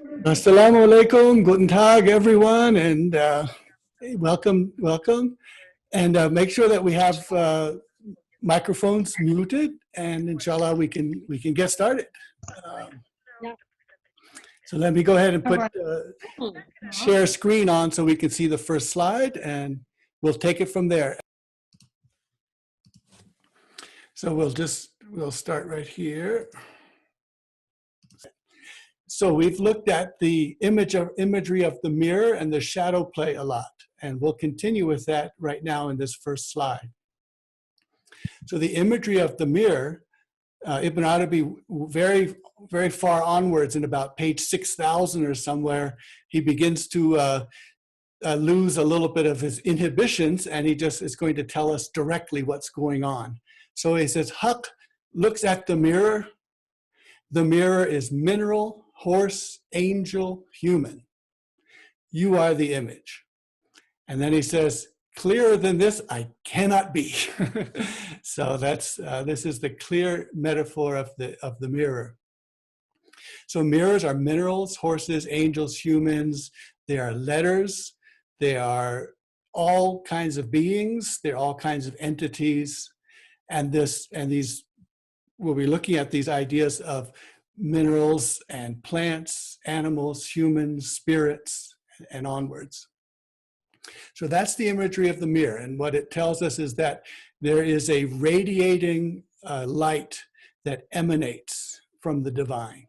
Assalamu alaikum, guten tag, everyone, and welcome, welcome. And make sure that we have microphones muted, and inshallah we can get started. So let me go ahead and put share screen on so we can see the first slide, and we'll take it from there. So we'll start right here. So we've looked at the imagery of the mirror and the shadow play a lot, and we'll continue with that right now in this first slide. So the imagery of the mirror, Ibn Arabi, very, very far onwards in about page 6,000 or somewhere, he begins to lose a little bit of his inhibitions, and he just is going to tell us directly what's going on. So he says, Haqq looks at the mirror. The mirror is mineral, horse, angel, human. You are the image. And then he says, clearer than this, I cannot be. So that's this is the clear metaphor of the mirror. So mirrors are minerals, horses, angels, humans. They are letters. They are all kinds of beings. They're all kinds of entities. And these, we'll be looking at these ideas of minerals and plants, animals, humans, spirits, and onwards. So that's the imagery of the mirror. And what it tells us is that there is a radiating light that emanates from the divine.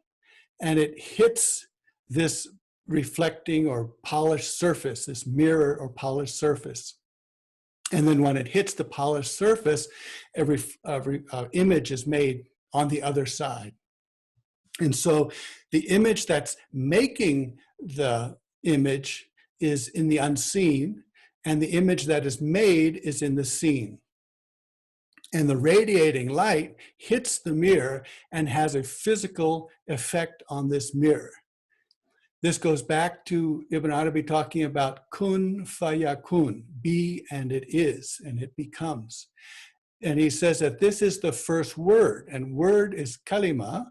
And it hits this reflecting or polished surface, this mirror or polished surface. And then when it hits the polished surface, every image is made on the other side. And so the image that's making the image is in the unseen, and the image that is made is in the seen. And the radiating light hits the mirror and has a physical effect on this mirror. This goes back to Ibn Arabi talking about kun fayakun, be and it is, and it becomes. And he says that this is the first word, and word is kalima,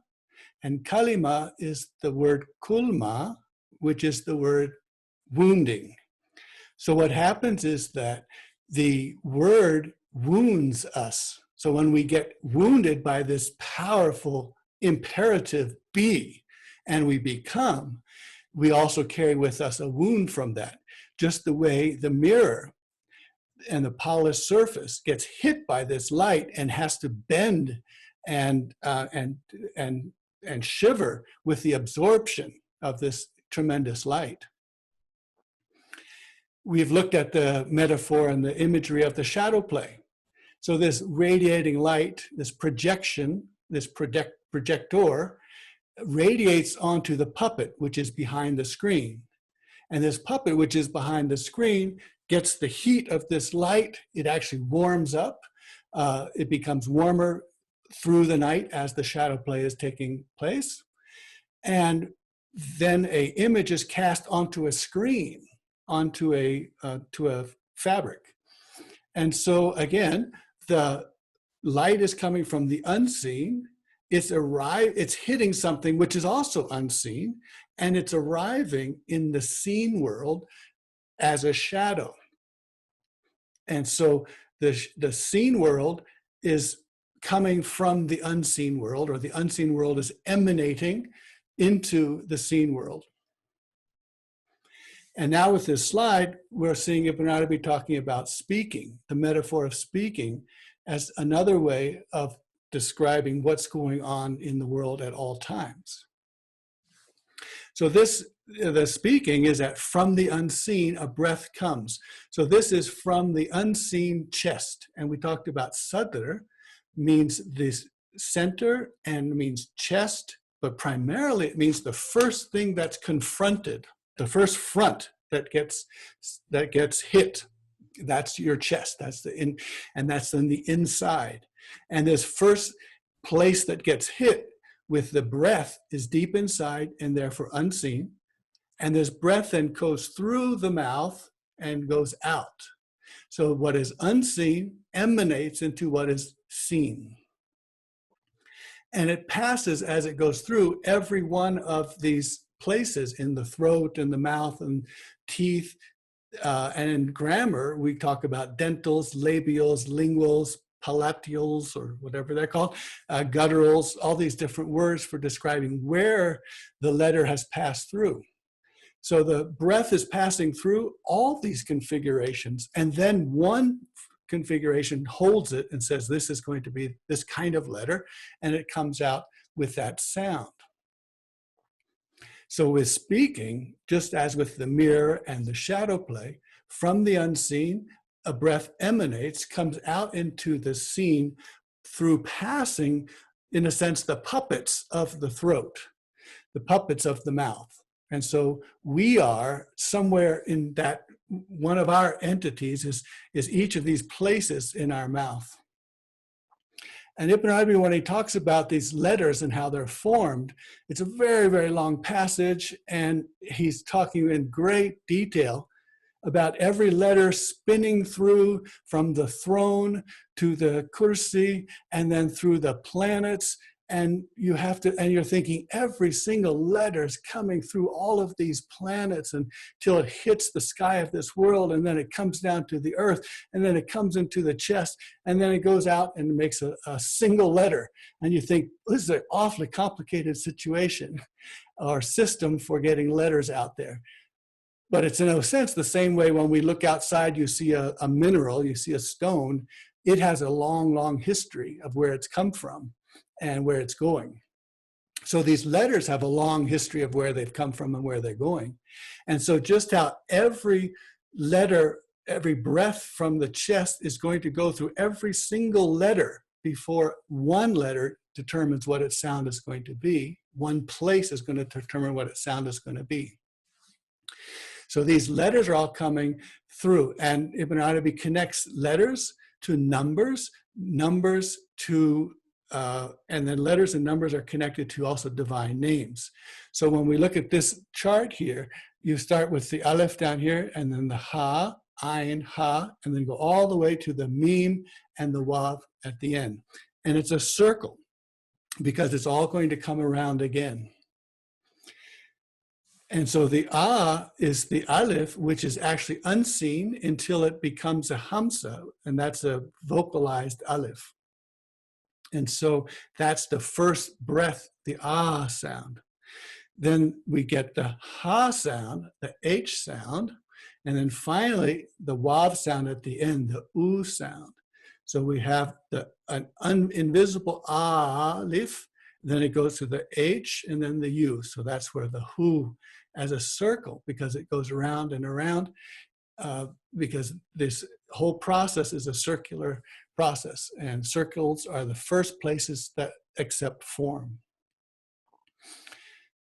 and kalima is the word kulma, which is the word wounding. So what happens is that the word wounds us. So when we get wounded by this powerful imperative be, and we become, we also carry with us a wound from that. Just the way the mirror and the polished surface gets hit by this light and has to bend and shiver with the absorption of this tremendous light. We've looked at the metaphor and the imagery of the shadow play. So this radiating light, this projection, this projector, radiates onto the puppet, which is behind the screen. And this puppet, which is behind the screen, gets the heat of this light. It actually warms up. It becomes warmer through the night as the shadow play is taking place. And then an image is cast onto a screen, onto a fabric. And so again, the light is coming from the unseen. It's hitting something which is also unseen, and it's arriving in the seen world as a shadow. And so the seen world is coming from the unseen world, or the unseen world is emanating into the seen world. And now with this slide, we're seeing Ibn Arabi talking about speaking, the metaphor of speaking as another way of describing what's going on in the world at all times. So the speaking is that from the unseen, a breath comes. So this is from the unseen chest. And we talked about sadr means this center and means chest, but primarily it means the first thing that's confronted, the first front that gets hit. That's your chest. That's and that's in the inside. And this first place that gets hit with the breath is deep inside and therefore unseen. And this breath then goes through the mouth and goes out. So what is unseen emanates into what is seen. And it passes as it goes through every one of these places in the throat and the mouth and teeth. And in grammar, we talk about dentals, labials, linguals, palatals, or whatever they're called, gutturals, all these different words for describing where the letter has passed through. So the breath is passing through all these configurations, and then one configuration holds it and says, this is going to be this kind of letter, and it comes out with that sound. So with speaking, just as with the mirror and the shadow play, from the unseen, a breath emanates, comes out into the seen through passing, in a sense, the puppets of the throat, the puppets of the mouth. And so we are somewhere in that, one of our entities is each of these places in our mouth. And Ibn Arabi, when he talks about these letters and how they're formed, it's a very, very long passage, and he's talking in great detail about every letter spinning through from the throne to the kursi and then through the planets. And you have to, and you're thinking every single letter is coming through all of these planets until it hits the sky of this world, and then it comes down to the earth, and then it comes into the chest, and then it goes out and makes a single letter. And you think, this is an awfully complicated situation or system for getting letters out there. But it's in a sense the same way when we look outside, you see a mineral, you see a stone, it has a long, long history of where it's come from and where it's going. So these letters have a long history of where they've come from and where they're going. And so just how every letter, every breath from the chest is going to go through every single letter before one letter determines what its sound is going to be. One place is going to determine what its sound is going to be. So these letters are all coming through, and Ibn Arabi connects letters to numbers, numbers to and then letters and numbers are connected to also divine names. So when we look at this chart here, you start with the aleph down here, and then the ha, ayin, ha, and then go all the way to the mim and the wav at the end. And it's a circle because it's all going to come around again. And so the is the aleph, which is actually unseen until it becomes a hamza, and that's a vocalized aleph. And so that's the first breath, the sound. Then we get the ha sound, the h sound, and then finally the wav sound at the end, the u sound. So we have an invisible aleph, then it goes to the h and then the u. So that's where the hu as a circle, because it goes around and around, because this whole process is a circular process, and circles are the first places that accept form.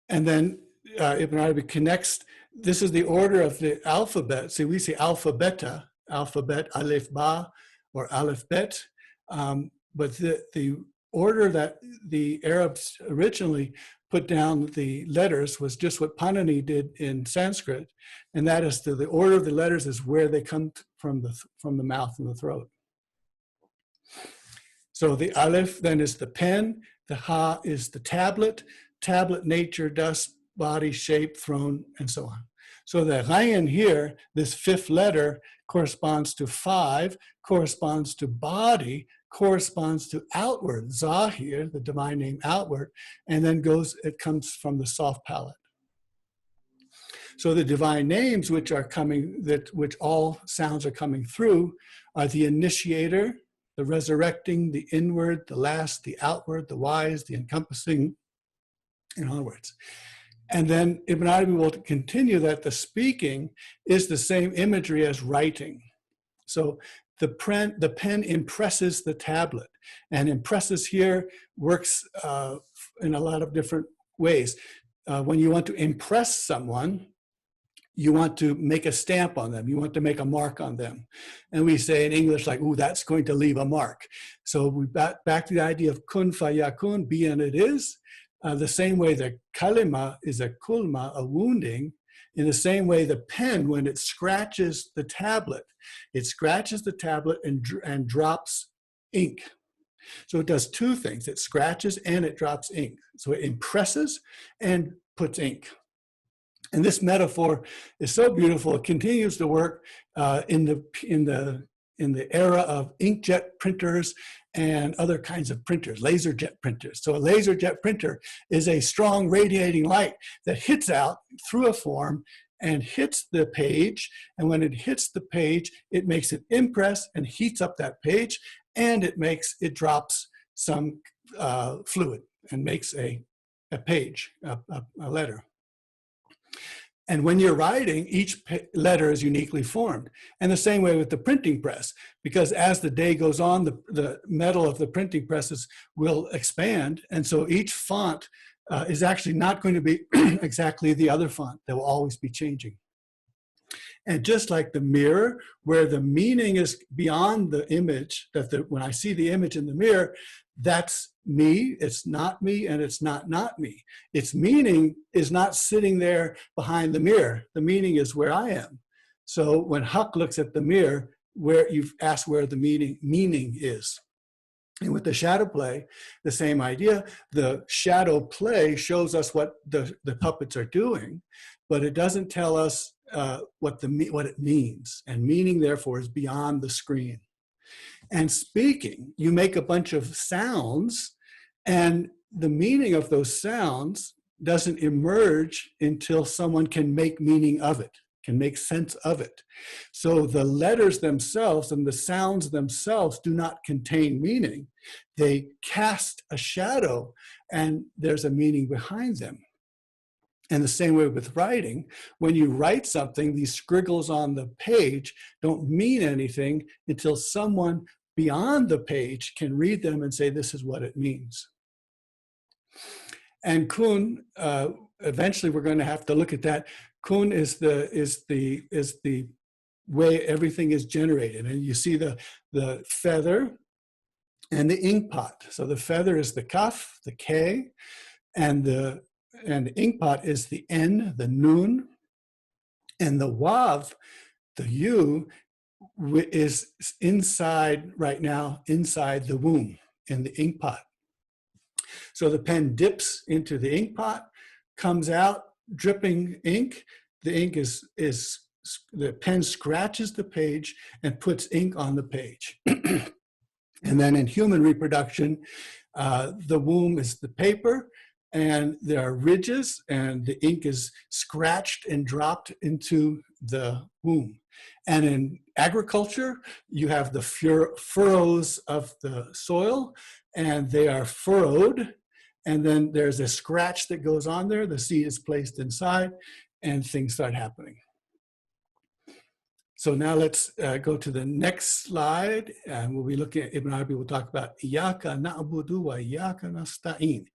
And then Ibn Arabi connects, this is the order of the alphabet. See, we say alphabeta, alphabet, aleph, ba, or aleph, bet, but the order that the Arabs originally put down the letters was just what Panini did in Sanskrit, and that is the order of the letters is where they come from the mouth and the throat. So the aleph then is the pen, the ha is the tablet, nature, dust, body, shape, throne, and so on. So the ghayn here, this fifth letter, corresponds to 5, corresponds to body, corresponds to outward, zahir, the divine name outward, and then it comes from the soft palate. So the divine names which are coming, which all sounds are coming through, are the initiator, the resurrecting, the inward, the last, the outward, the wise, the encompassing, in other words. And then Ibn Arabi will continue that the speaking is the same imagery as writing. So the pen impresses the tablet, and impresses here works in a lot of different ways. When you want to impress someone, you want to make a stamp on them. You want to make a mark on them. And we say in English, like, ooh, that's going to leave a mark. So we back to the idea of kun fayakun, be and it is. The same way that kalima is a kulma, a wounding, in the same way the pen, when it scratches the tablet and drops ink. So it does two things. It scratches and it drops ink. So it impresses and puts ink. And this metaphor is so beautiful. It continues to work in the era of inkjet printers and other kinds of printers, laser jet printers. So a laser jet printer is a strong radiating light that hits out through a form and hits the page. And when it hits the page, it makes an impress and heats up that page, and it drops some fluid and makes a page, a letter. And when you're writing, each letter is uniquely formed. And the same way with the printing press, because as the day goes on, the metal of the printing presses will expand. And so each font is actually not going to be exactly the other font. They will always be changing. And just like the mirror, where the meaning is beyond the image, when I see the image in the mirror, that's me, it's not me, and it's not me. Its meaning is not sitting there behind the mirror. The meaning is where I am. So when Huck looks at the mirror, where you've asked where the meaning is. And with the shadow play, the same idea. The shadow play shows us what the puppets are doing, but it doesn't tell us what it means. And meaning, therefore, is beyond the screen. And speaking, you make a bunch of sounds, and the meaning of those sounds doesn't emerge until someone can make meaning of it, can make sense of it. So the letters themselves and the sounds themselves do not contain meaning. They cast a shadow, and there's a meaning behind them. And the same way with writing, when you write something, these scriggles on the page don't mean anything until someone beyond the page can read them and say, this is what it means. And Kun, eventually we're going to have to look at that. Kun is the way everything is generated. And you see the feather and the ink pot. So the feather is the kaf, the K, and the ink pot is the N, the nun, and the wav, the U, is inside right now, inside the womb in the ink pot. So the pen dips into the ink pot, comes out dripping ink. The ink the pen scratches the page and puts ink on the page. And then in human reproduction, the womb is the paper, and there are ridges, and the ink is scratched and dropped into the womb. And in agriculture, you have the furrows of the soil, and they are furrowed, and then there's a scratch that goes on there. The seed is placed inside, and things start happening. So now let's go to the next slide, and we'll be looking at Ibn Arabi. We'll talk about Iyaka na'budu wa iyaka nasta'in.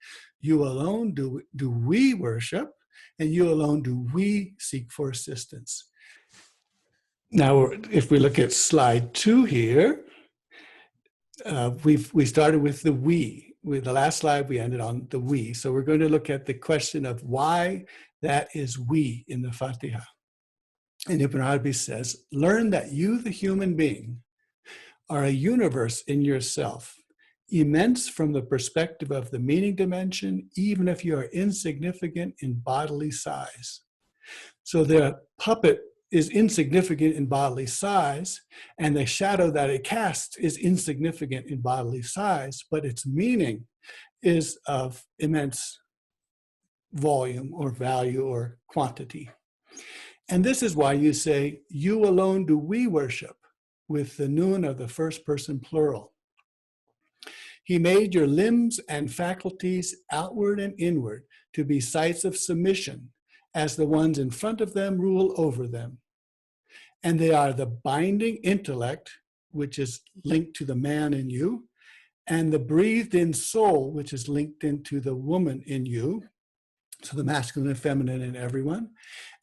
You alone do we worship, and you alone do we seek for assistance. Now, if we look at slide 2 here, we started with the we. With the last slide, we ended on the we. So we're going to look at the question of why that is we in the Fatiha. And Ibn Arabi says, learn that you, the human being, are a universe in yourself, immense from the perspective of the meaning dimension, even if you are insignificant in bodily size. So the puppet is insignificant in bodily size, and the shadow that it casts is insignificant in bodily size, but its meaning is of immense volume or value or quantity. And this is why you say, you alone do we worship, with the nun of the first person plural. He made your limbs and faculties outward and inward to be sites of submission, as the ones in front of them rule over them. And they are the binding intellect, which is linked to the man in you, and the breathed in soul, which is linked into the woman in you, so the masculine and feminine in everyone,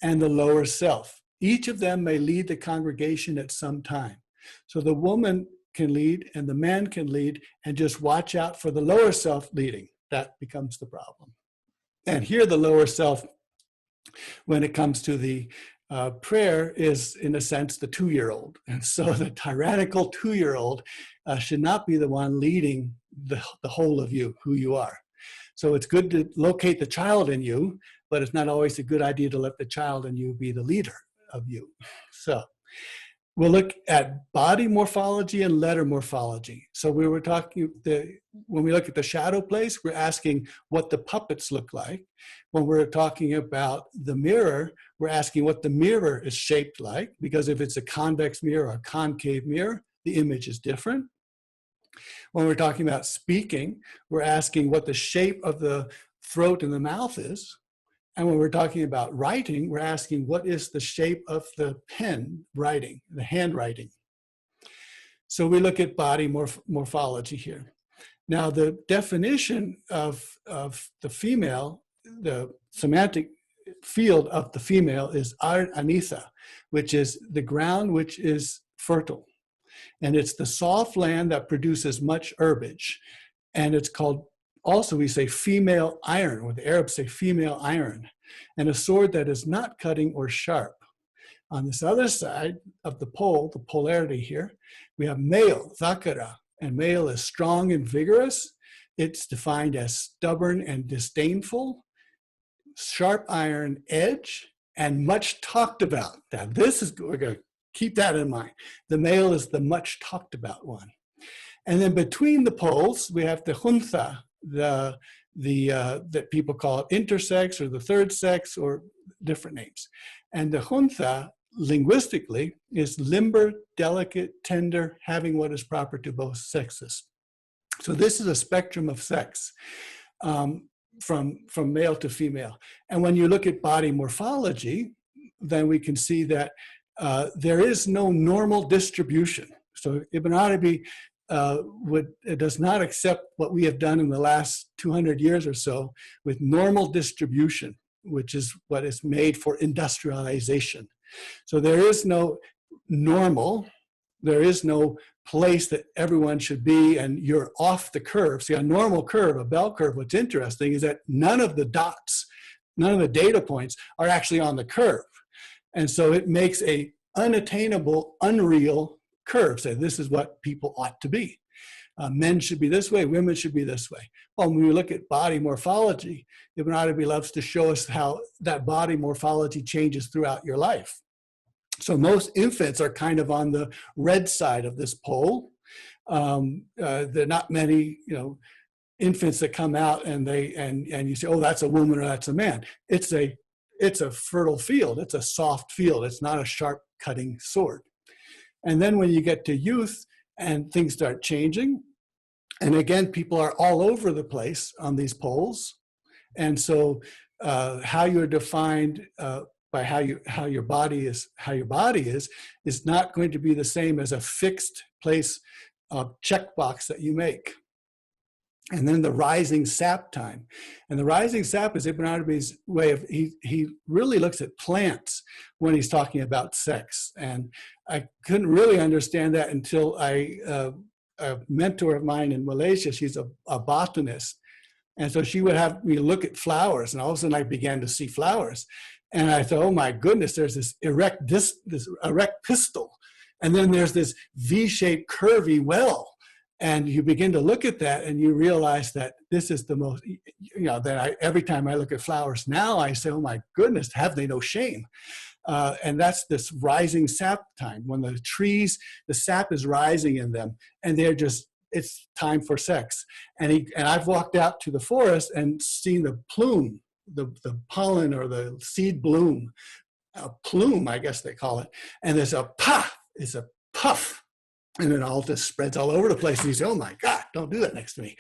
and the lower self. Each of them may lead the congregation at some time. So the woman can lead and the man can lead, and just watch out for the lower self leading. That becomes the problem. And here the lower self, when it comes to the prayer, is in a sense the 2-year-old. And so the tyrannical 2-year-old should not be the one leading the whole of you, who you are. So it's good to locate the child in you, but it's not always a good idea to let the child and you be the leader of you. So we'll look at body morphology and letter morphology. So we were talking, when we look at the shadow place, we're asking what the puppets look like. When we're talking about the mirror, we're asking what the mirror is shaped like, because if it's a convex mirror or a concave mirror, the image is different. When we're talking about speaking, we're asking what the shape of the throat and the mouth is. And when we're talking about writing, we're asking what is the shape of the pen writing, the handwriting. So we look at body morphology here. Now, the definition of the female, the semantic field of the female is Anitha, which is the ground which is fertile. And it's the soft land that produces much herbage. And it's called, also we say female iron, or the Arabs say female iron, and a sword that is not cutting or sharp. On this other side of the pole, the polarity here, we have male, dhakara, and male is strong and vigorous. It's defined as stubborn and disdainful, sharp iron edge, and much talked about. Now this is, we're going to keep that in mind. The male is the much talked about one. And then between the poles, we have the khuntha, that people call it intersex or the third sex or different names. And the khuntha, linguistically, is limber, delicate, tender, having what is proper to both sexes. So this is a spectrum of sex from male to female. And when you look at body morphology, then we can see that there is no normal distribution. So Ibn Arabi does not accept what we have done in the last 200 years or so with normal distribution, which is what is made for industrialization. So there is no normal, there is no place that everyone should be and you're off the curve. See, a normal curve, a bell curve, what's interesting is that none of the dots, none of the data points are actually on the curve. And so it makes a unattainable, unreal curve. So this is what people ought to be. Men should be this way, women should be this way. Well, when we look at body morphology, Ibn Arabi loves to show us how that body morphology changes throughout your life. So most infants are kind of on the red side of this pole. There are not many, infants that come out and you say, oh, that's a woman or that's a man. It's a fertile field. It's a soft field. It's not a sharp cutting sword. And then when you get to youth and things start changing, and again, people are all over the place on these poles. And so how you're defined by how your body is not going to be the same as a fixed place checkbox that you make. And then the rising sap time. And the rising sap is Ibn Arabi's way of, he really looks at plants when he's talking about sex. And I couldn't really understand that until a mentor of mine in Malaysia, she's a botanist. And so she would have me look at flowers, and all of a sudden I began to see flowers. And I thought, oh my goodness, there's this erect pistil. And then there's this V-shaped curvy well. And you begin to look at that and you realize that this is the most, every time I look at flowers now, I say, oh my goodness, have they no shame? And that's this rising sap time, when the trees, the sap is rising in them and they're just, it's time for sex. And I've walked out to the forest and seen the plume, the pollen or the seed bloom, a plume, I guess they call it. And there's a puff, it's a puff. And it all just spreads all over the place. And you say, oh my God, don't do that next to me.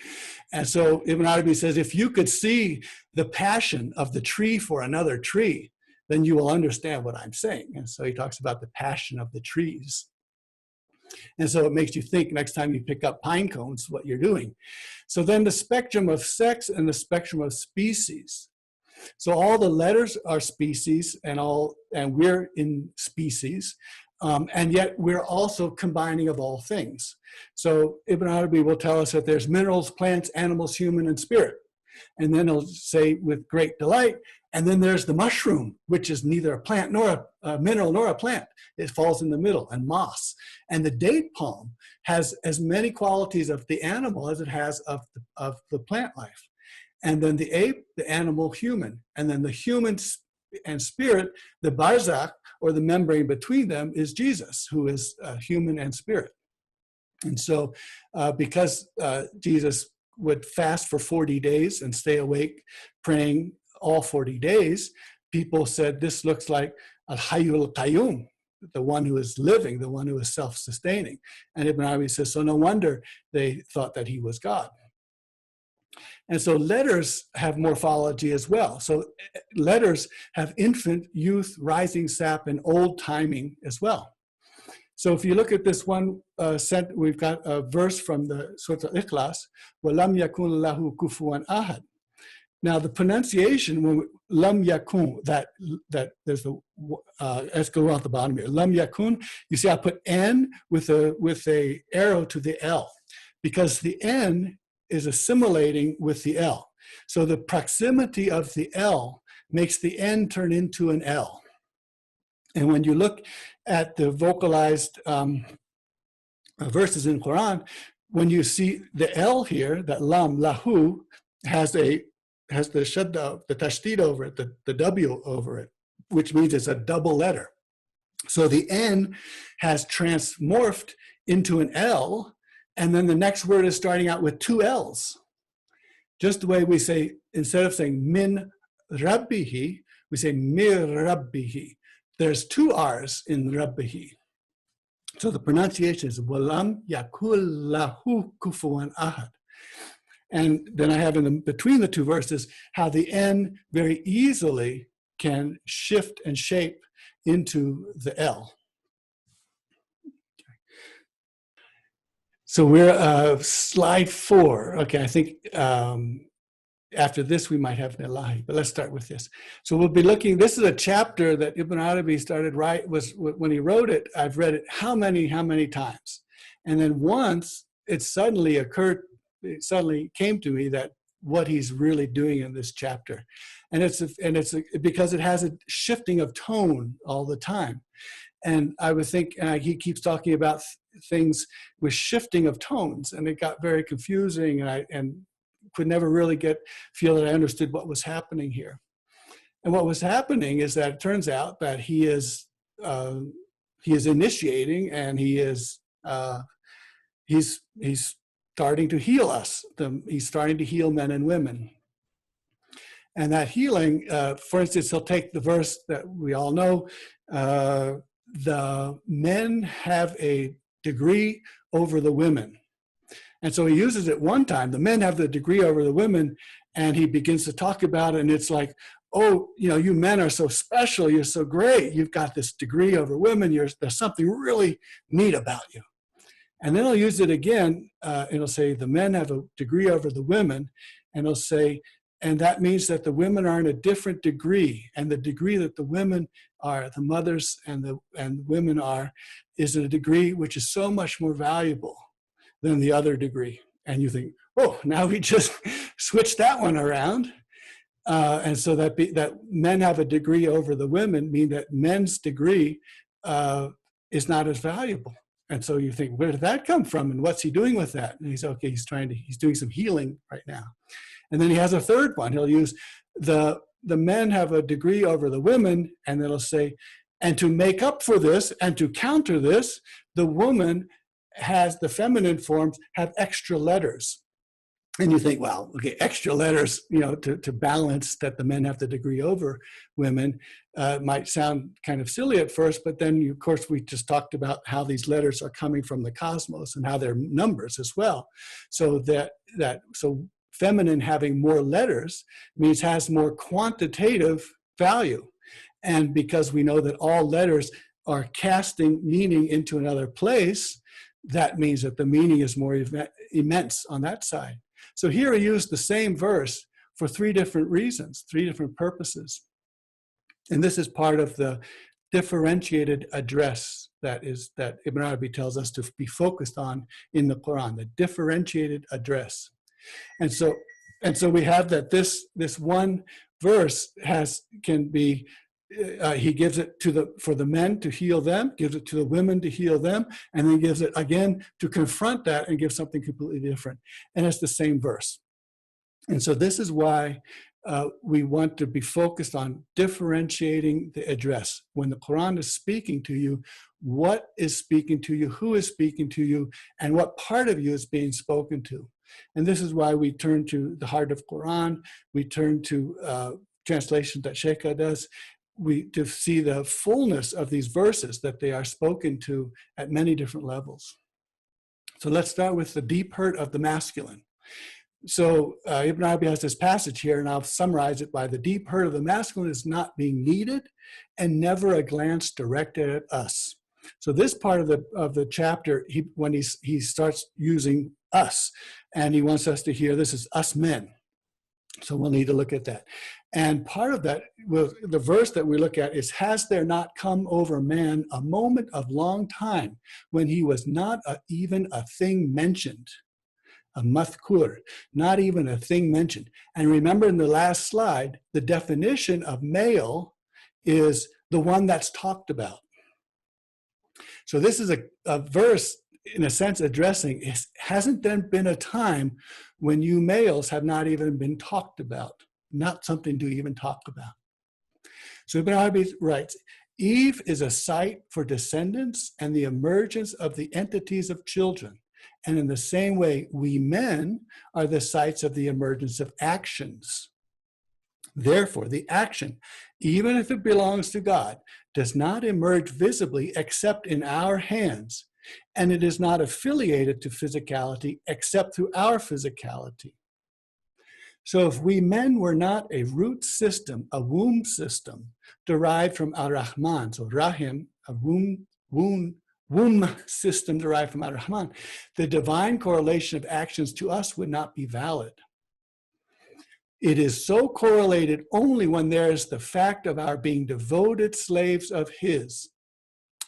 And so Ibn Arabi says, if you could see the passion of the tree for another tree, then you will understand what I'm saying. And so he talks about the passion of the trees. And so it makes you think next time you pick up pine cones, what you're doing. So then the spectrum of sex and the spectrum of species. So all the letters are species and we're in species. And yet we're also combining of all things. So Ibn Arabi will tell us that there's minerals, plants, animals, human, and spirit. And then he'll say with great delight, and then there's the mushroom, which is neither a plant nor a mineral nor a plant. It falls in the middle, and moss. And the date palm has as many qualities of the animal as it has of the plant life. and then the ape, the animal, human, and then the human and spirit, the barāzikh, or the membrane between them, is Jesus, who is human and spirit. And so because Jesus would fast for 40 days and stay awake praying all 40 days, people said this looks like al-Hayyul Qayyum, the one who is living, the one who is self-sustaining. And Ibn Arabi says, so no wonder they thought that he was God. And so letters have morphology as well. So letters have infant, youth, rising sap, and old timing as well. So if you look at this one, we've got a verse from the Surah Al-Ikhlas, وَلَمْ يَكُنْ لَهُ كُفُوًا أَحَدٌ. Now the pronunciation, when lam yakun, that there's the let's go out the bottom here. Lam yakun, you see I put N with a arrow to the L, because the N is assimilating with the L. So the proximity of the L makes the N turn into an L. And when you look at the vocalized verses in Quran, when you see the L here, that lam, lahu, has the shadda, the tashdid over it, the W over it, which means it's a double letter. So the N has transmorphed into an L, and then the next word is starting out with two L's. Just the way we say, instead of saying min rabbihi, we say mir rabbihi. There's two R's in rabbihi. So the pronunciation is walam yakul lahu kufuwan ahad. And then I have between the two verses how the N very easily can shift and shape into the L. So we're slide 4. Okay, I think after this we might have an ilahi, but let's start with this. So we'll be looking, this is a chapter that Ibn Arabi started when he wrote it, I've read it how many times. And then once it suddenly came to me that what he's really doing in this chapter. And it's because it has a shifting of tone all the time. And I would think, he keeps talking about things with shifting of tones, and it got very confusing, and could never really feel that I understood what was happening here. And what was happening is that it turns out that he is initiating, and he's starting to heal us. He's starting to heal men and women. And that healing, for instance, he'll take the verse that we all know, the men have a degree over the women. And so he uses it one time, the men have the degree over the women, and he begins to talk about it, and it's like, oh, you men are so special, you're so great, you've got this degree over women, there's something really neat about you. And then he'll use it again, and he'll say, the men have a degree over the women, and he'll say, and that means that the women are in a different degree, and the degree that the women are, the mothers and women are, is a degree which is so much more valuable than the other degree. And you think, oh, now we just switched that one around. And so that men have a degree over the women mean that men's degree is not as valuable. And so you think, where did that come from? And what's he doing with that? And he's okay, he's doing some healing right now. And then he has a third one. He'll use the men have a degree over the women, and then he'll say, and to make up for this and to counter this, the woman has, the feminine forms have extra letters. And you think, well, okay, extra letters, to balance that the men have the degree over women might sound kind of silly at first, but then, of course, we just talked about how these letters are coming from the cosmos and how they're numbers as well. So so feminine having more letters means has more quantitative value. And because we know that all letters are casting meaning into another place, that means that the meaning is more immense on that side. So here he used the same verse for 3 different reasons, 3 different purposes. And this is part of the differentiated address that Ibn Arabi tells us to be focused on in the Quran, the differentiated address. And so we have that this one verse can be, he gives it for the men to heal them, gives it to the women to heal them, and then gives it again to confront that and give something completely different. And it's the same verse. And so this is why we want to be focused on differentiating the address. When the Quran is speaking to you, what is speaking to you, who is speaking to you, and what part of you is being spoken to. And this is why we turn to the heart of Quran, we turn to translations that Sheikha does, to see the fullness of these verses, that they are spoken to at many different levels. So let's start with the deep hurt of the masculine. So Ibn Arabi has this passage here, and I'll summarize it by: the deep hurt of the masculine is not being needed, and never a glance directed at us. So this part of the chapter, when he starts using us, and he wants us to hear this is us men. So we'll need to look at that. And part of that, the verse that we look at is, has there not come over man a moment of long time when he was not even a thing mentioned? A mathkur, not even a thing mentioned. And remember in the last slide, the definition of male is the one that's talked about. So this is a verse, in a sense, addressing, hasn't there been a time when you males have not even been talked about, not something to even talk about. So Ibn Arabi writes, Eve is a site for descendants and the emergence of the entities of children. And in the same way, we men are the sites of the emergence of actions. Therefore, the action, even if it belongs to God, does not emerge visibly except in our hands, and it is not affiliated to physicality except through our physicality. So if we men were not a root system, a womb system, derived from al-Rahman, so Rahim, a womb system derived from al-Rahman, the divine correlation of actions to us would not be valid. It is so correlated only when there is the fact of our being devoted slaves of his.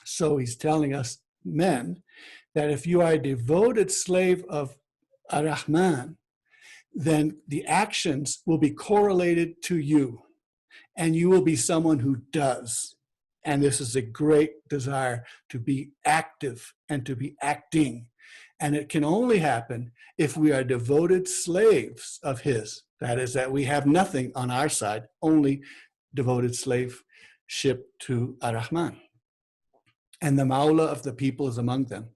So he's telling us, men, that if you are a devoted slave of ar-Rahman, then the actions will be correlated to you, and you will be someone who does. And this is a great desire to be active and to be acting. And it can only happen if we are devoted slaves of his. That is, that we have nothing on our side, only devoted slaveship to ar-Rahman. And the Mawla of the people is among them.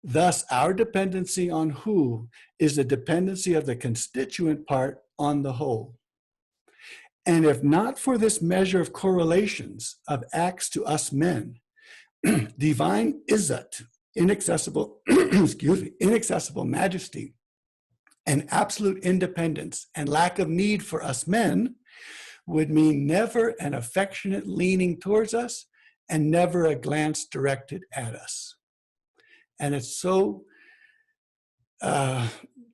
Thus, our dependency on who is the dependency of the constituent part on the whole. And if not for this measure of correlations of acts to us men, divine izzat, inaccessible, inaccessible majesty, and absolute independence and lack of need for us men would mean never an affectionate leaning towards us and never a glance directed at us. And it's so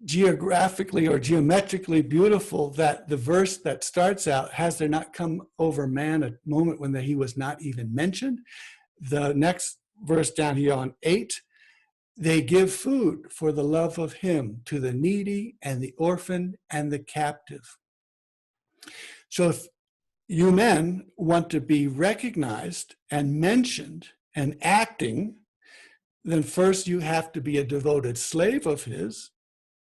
geographically or geometrically beautiful that the verse that starts out, has there not come over man a moment when he was not even mentioned? The next verse down here on 8, they give food for the love of him to the needy and the orphan and the captive. So if you men want to be recognized and mentioned and acting, then first you have to be a devoted slave of his.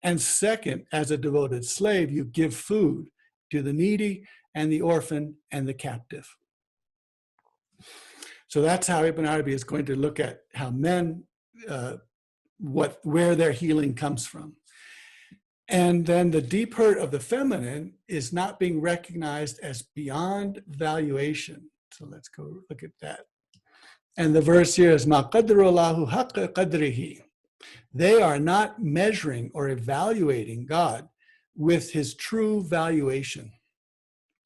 And second, as a devoted slave, you give food to the needy and the orphan and the captive. So that's how Ibn Arabi is going to look at how men, where their healing comes from. And then the deep hurt of the feminine is not being recognized as beyond valuation. So let's go look at that. And the verse here is, مَا قَدْرُ اللَّهُ حَقَّ قَدْرِهِ. They are not measuring or evaluating God with his true valuation.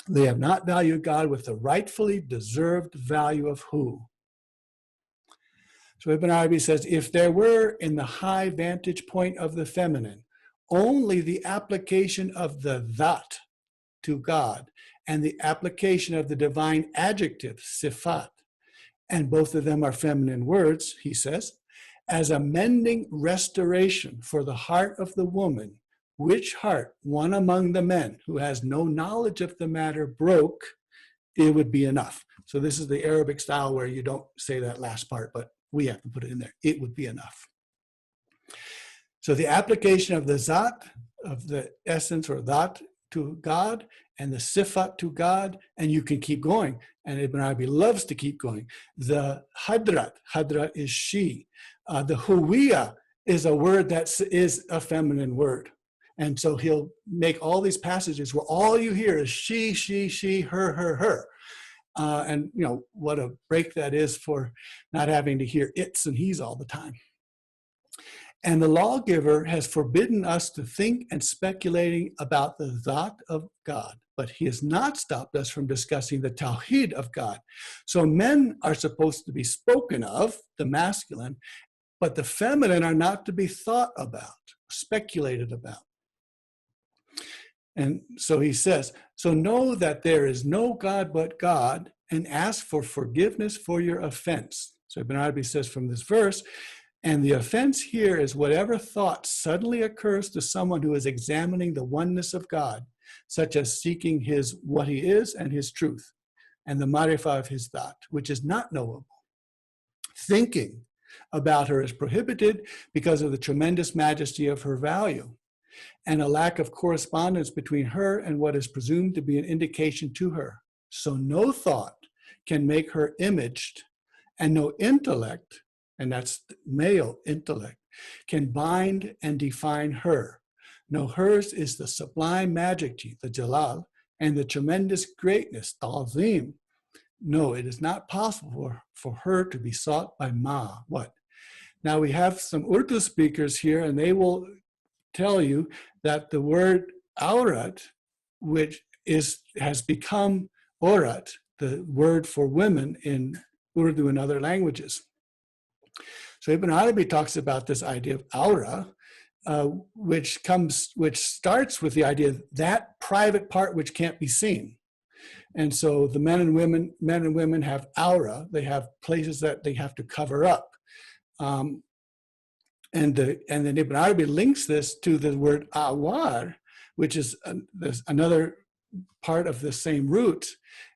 They have not valued God with the rightfully deserved value of who. So Ibn Arabi says, if there were in the high vantage point of the feminine only the application of the that to God and the application of the divine adjective, sifat, and both of them are feminine words, he says, as a mending restoration for the heart of the woman, which heart one among the men who has no knowledge of the matter broke, it would be enough. So this is the Arabic style where you don't say that last part, but we have to put it in there. It would be enough. So the application of the zat, of the essence or that, to God and the sifat to God, and you can keep going. And Ibn Arabi loves to keep going. The hadrat is she. The huwiya is a word that is a feminine word. And so he'll make all these passages where all you hear is she, her. And you know, what a break that is for not having to hear its and he's all the time. And the lawgiver has forbidden us to think and speculating about the Zat of God, but he has not stopped us from discussing the Tawheed of God. So men are supposed to be spoken of, the masculine, but the feminine are not to be thought about, speculated about. And so he says, so know that there is no God but God, and ask for forgiveness for your offense. So Ibn Arabi says from this verse, and the offense here is whatever thought suddenly occurs to someone who is examining the oneness of God, such as seeking his what he is and his truth, and the marifah of his thought, which is not knowable. Thinking about her is prohibited because of the tremendous majesty of her value, and a lack of correspondence between her and what is presumed to be an indication to her. So no thought can make her imaged, and no intellect, and that's male intellect, can bind and define her. No, hers is the sublime majesty, the jalal, and the tremendous greatness, ta'zim. No, it is not possible for her to be sought by ma. What? Now we have some Urdu speakers here, and they will tell you that the word aurat, which has become aurat, the word for women in Urdu and other languages. So Ibn Arabi talks about this idea of aura, which starts with the idea of that private part which can't be seen. And so the men and women have aura. They have places that they have to cover up. And then Ibn Arabi links this to the word awar, which is another part of the same root,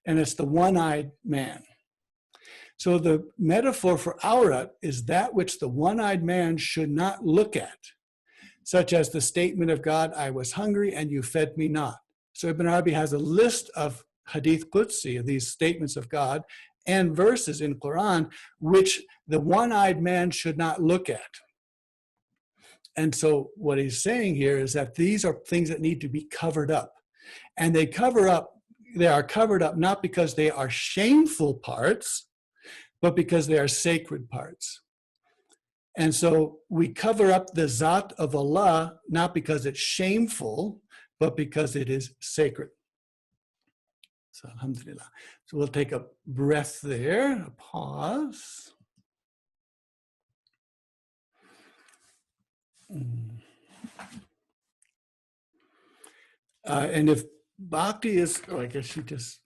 and it's the one-eyed man. So the metaphor for aurat is that which the one-eyed man should not look at, such as the statement of God, I was hungry and you fed me not. So Ibn Arabi has a list of hadith Qudsi, of these statements of God, and verses in Qur'an, which the one-eyed man should not look at. And so what he's saying here is that these are things that need to be covered up. And they are covered up not because they are shameful parts, but because they are sacred parts. And so we cover up the Zat of Allah, not because it's shameful, but because it is sacred. So alhamdulillah. So we'll take a breath there, a pause. And if Bhakti is, I guess she just,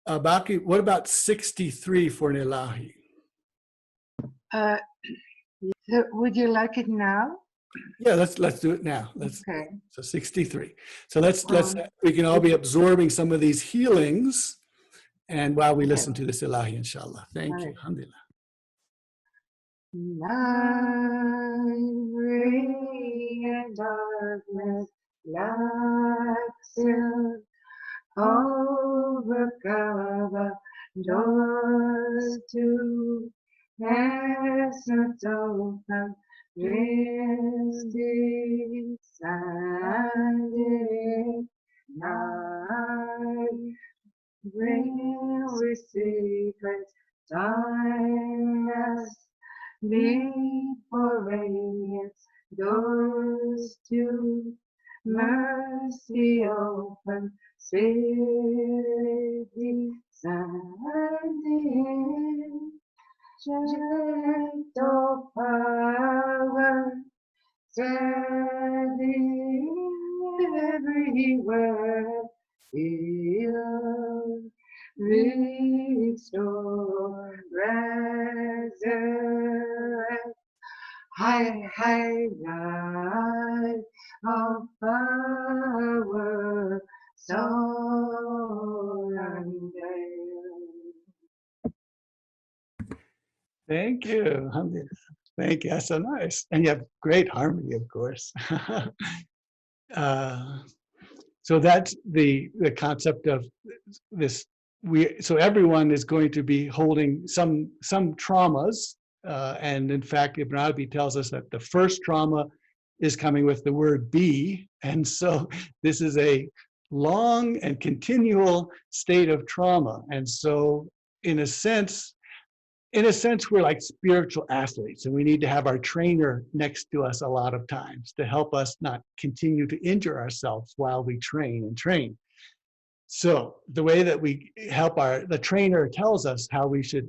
Bhakti, what about 63 for an Ilahi? Would you like it now? Yeah, let's do it now. Okay. So 63. So let's we can all be absorbing some of these healings, and while we listen to this Ilahi, inshallah. Thank you. Alhamdulillah. Night rain and darkness like silk over Kaaba doors to essence open, misty Sunday night, bring with secret timeless, lead for radiance, doors to mercy open, city Sunday. Gentle power, standing everywhere, heal, restore, resurrect, high light of power, soul and day. Thank you. Alhamdulillah. Thank you. That's so nice. And you have great harmony, of course. So So that's the concept of this. So everyone is going to be holding some traumas, and in fact, Ibn Arabi tells us that the first trauma is coming with the word be, and so this is a long and continual state of trauma. And so, in a sense, we're like spiritual athletes, and we need to have our trainer next to us a lot of times to help us not continue to injure ourselves while we train and train. So the way that we help the trainer tells us how we should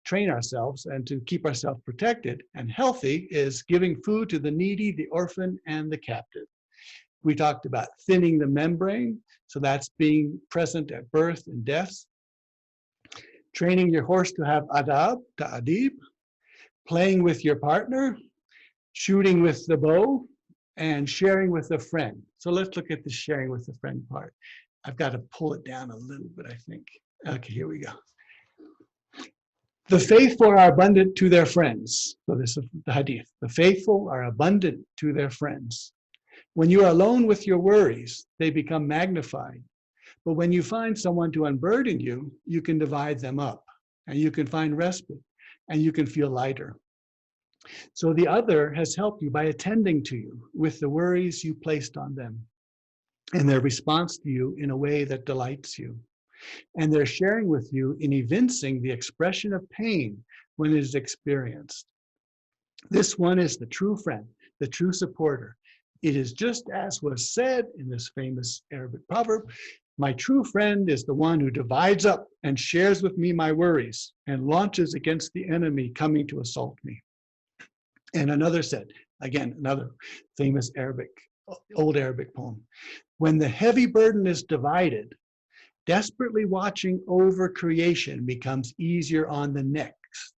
train ourselves and to keep ourselves protected and healthy is giving food to the needy, the orphan, and the captive. We talked about thinning the membrane, so that's being present at birth and deaths. Training your horse to have adab, ta'adib, playing with your partner, shooting with the bow, and sharing with a friend. So let's look at the sharing with a friend part. I've got to pull it down a little bit, I think. Okay, here we go. The faithful are abundant to their friends. So this is the hadith. The faithful are abundant to their friends. When you are alone with your worries, they become magnified. But when you find someone to unburden you, you can divide them up, and you can find respite, and you can feel lighter. So the other has helped you by attending to you with the worries you placed on them, and their response to you in a way that delights you. And they're sharing with you in evincing the expression of pain when it is experienced. This one is the true friend, the true supporter. It is just as was said in this famous Arabic proverb, my true friend is the one who divides up and shares with me my worries and launches against the enemy coming to assault me. And another said, again, another famous old Arabic poem, when the heavy burden is divided, desperately watching over creation becomes easier on the necks.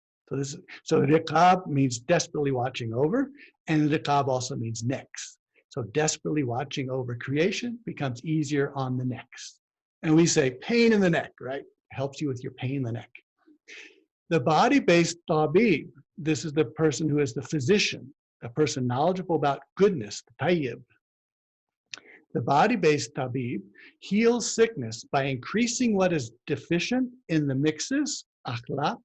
So riqab means desperately watching over, and riqab also means necks. So desperately watching over creation becomes easier on the necks. And we say pain in the neck, right? Helps you with your pain in the neck. The body-based tabib, this is the person who is the physician, a person knowledgeable about goodness, the tayyib. The body-based tabib heals sickness by increasing what is deficient in the mixes, akhlaq,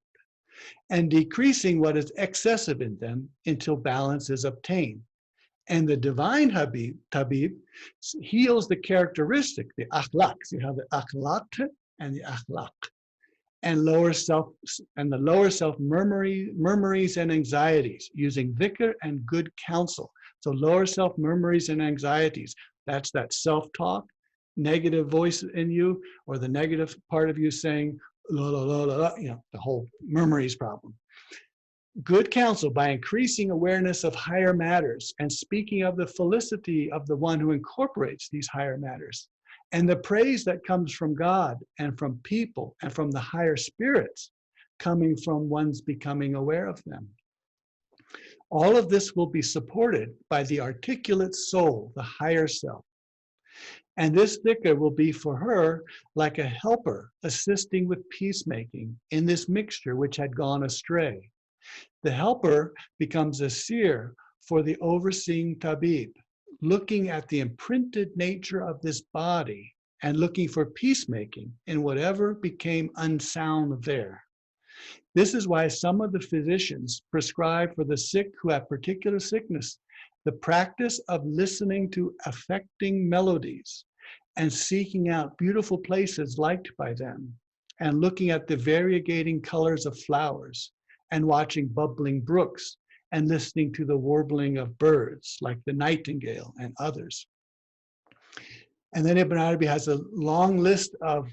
and decreasing what is excessive in them until balance is obtained. And the divine tabib heals the characteristic, the akhlaq. So you have the akhlaq and the akhlaq, and the lower self murmurings and anxieties using dhikr and good counsel. So lower self murmurings and anxieties. That's that self-talk, negative voice in you, or the negative part of you saying, la, la, la, la, la, the whole murmurings problem. Good counsel by increasing awareness of higher matters and speaking of the felicity of the one who incorporates these higher matters, and the praise that comes from God and from people and from the higher spirits coming from one's becoming aware of them. All of this will be supported by the articulate soul, the higher self. And this dhikr will be for her like a helper assisting with peacemaking in this mixture which had gone astray. The helper becomes a seer for the overseeing tabib, looking at the imprinted nature of this body and looking for peacemaking in whatever became unsound there. This is why some of the physicians prescribe for the sick who have particular sickness the practice of listening to affecting melodies and seeking out beautiful places liked by them, and looking at the variegating colors of flowers, and watching bubbling brooks, and listening to the warbling of birds like the nightingale and others. And then Ibn Arabi has a long list of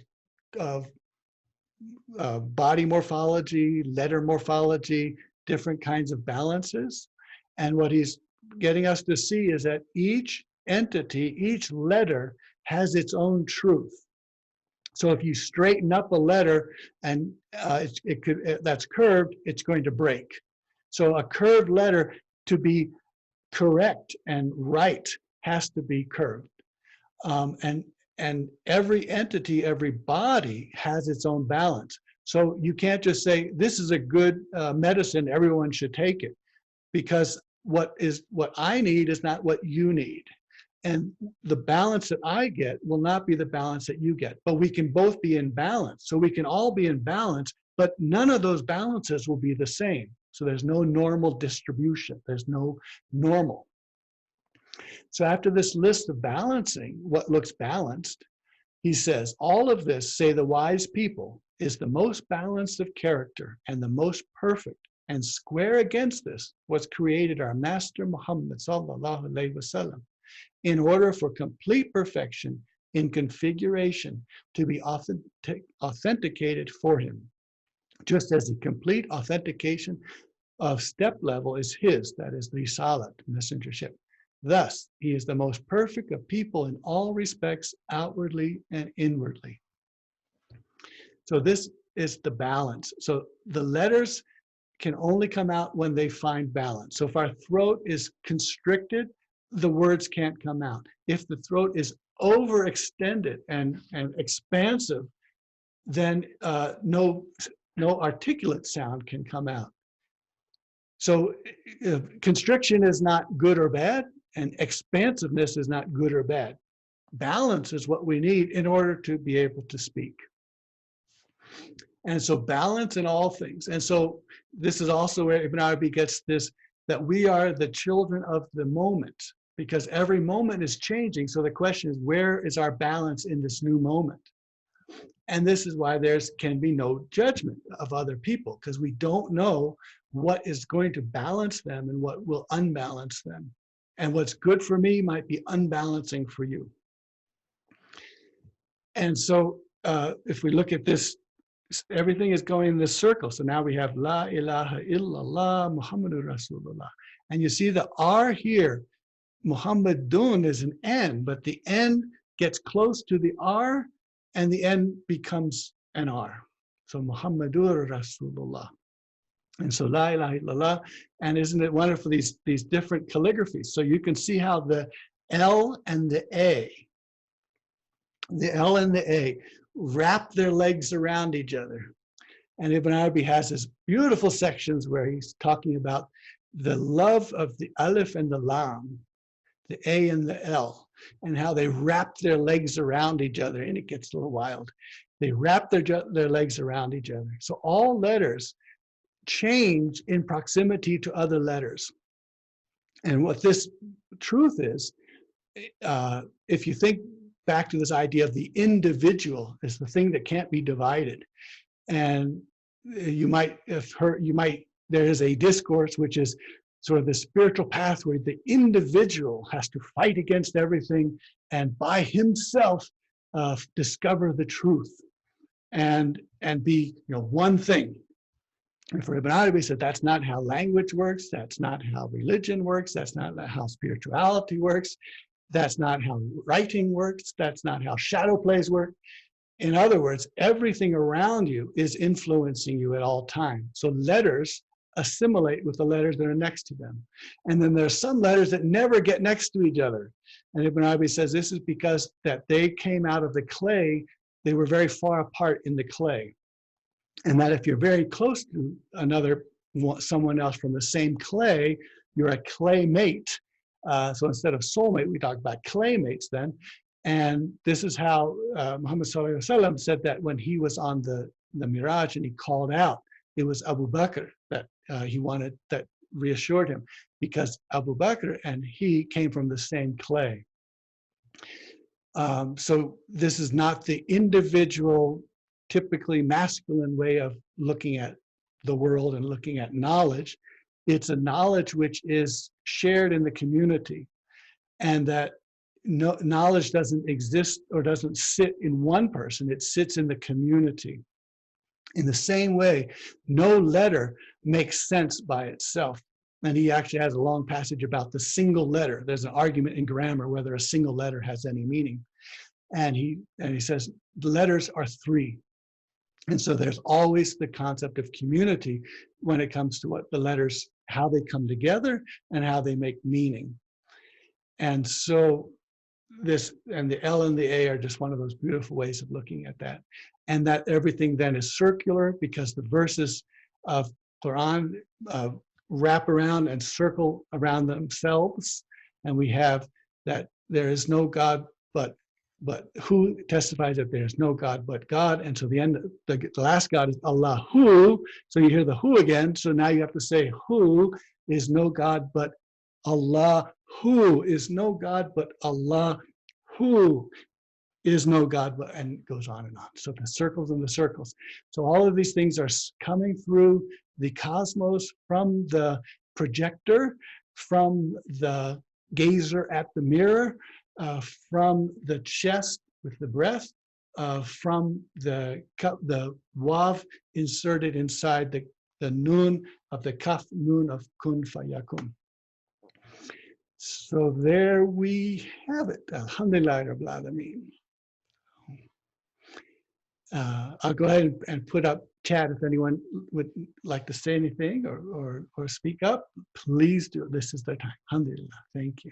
body morphology, letter morphology, different kinds of balances. And what he's getting us to see is that each entity, each letter has its own truth. So if you straighten up a letter and that's curved, it's going to break. So a curved letter, to be correct and right, has to be curved. And every entity, every body has its own balance. So you can't just say, this is a good medicine, everyone should take it. Because what I need is not what you need. And the balance that I get will not be the balance that you get, but we can both be in balance. So we can all be in balance, but none of those balances will be the same. So there's no normal distribution. There's no normal. So after this list of balancing what looks balanced, he says, all of this, say the wise people, is the most balanced of character and the most perfect. And square against this was created our Master Muhammad sallallahu alaihi wasallam, in order for complete perfection in configuration to be authenticated for him, just as the complete authentication of step level is his, that is the Risalat, messengership. Thus, he is the most perfect of people in all respects, outwardly and inwardly. So this is the balance. So the letters can only come out when they find balance. So if our throat is constricted, the words can't come out. If the throat is overextended and expansive, then no articulate sound can come out. So constriction is not good or bad, and expansiveness is not good or bad. Balance is what we need in order to be able to speak. And so balance in all things. And so this is also where Ibn Arabi gets this, that we are the children of the moment, because every moment is changing. So the question is, where is our balance in this new moment? And this is why there can be no judgment of other people, because we don't know what is going to balance them and what will unbalance them. And what's good for me might be unbalancing for you. And so if we look at this, everything is going in this circle. So now we have La ilaha illallah Muhammadur Rasulullah. And you see the R here, Muhammadun is an N, but the N gets close to the R and the N becomes an R. So Muhammadur Rasulullah. And so La ilaha illallah. And isn't it wonderful, these different calligraphies? So you can see how the L and the A wrap their legs around each other. And Ibn Arabi has this beautiful sections where he's talking about the love of the Alif and the Lam, the A and the L, and how they wrap their legs around each other. And it gets a little wild. They wrap their legs around each other. So all letters change in proximity to other letters. And what this truth is, if you think back to this idea of the individual as the thing that can't be divided. And you might have heard, there is a discourse which is sort of the spiritual path where the individual has to fight against everything and by himself discover the truth and be one thing. And for Ibn Arabi said that's not how language works, that's not how religion works, that's not how spirituality works. That's not how writing works. That's not how shadow plays work. In other words, everything around you is influencing you at all times. So letters assimilate with the letters that are next to them. And then there's some letters that never get next to each other. And Ibn Arabi says this is because that they came out of the clay, they were very far apart in the clay. And that if you're very close to someone else from the same clay, you're a clay mate. So instead of soulmate, we talk about claymates then. And this is how Muhammad sallallahu alaihi wasallam said that when he was on the Miraj and he called out, it was Abu Bakr that he wanted, that reassured him, because Abu Bakr and he came from the same clay. So this is not the individual, typically masculine way of looking at the world and looking at knowledge. It's a knowledge which is shared in the community, and that knowledge doesn't exist or doesn't sit in one person, it sits in the community. In the same way, no letter makes sense by itself. And he actually has a long passage about the single letter. There's an argument in grammar whether a single letter has any meaning. And he says the letters are three. And so there's always the concept of community when it comes to what the letters, how they come together and how they make meaning. And so this, and the L and the A are just one of those beautiful ways of looking at that. And that everything then is circular because the verses of Qur'an wrap around and circle around themselves. And we have that there is no God but who testifies that there is no God but God. And so the last God is Allah who. So you hear the who again. So now you have to say who is no God but Allah, who is no God but Allah, who is no God but, and it goes on and on. So the circles and the circles. So all of these things are coming through the cosmos from the projector, from the gazer at the mirror, from the chest with the breath, from the wav inserted inside the nun of the kaf, nun of kun fayakun. So there we have it. Alhamdulillah Rabbil Alameen. I'll go ahead and put up chat if anyone would like to say anything or speak up. Please do. This is the time. Alhamdulillah. Thank you.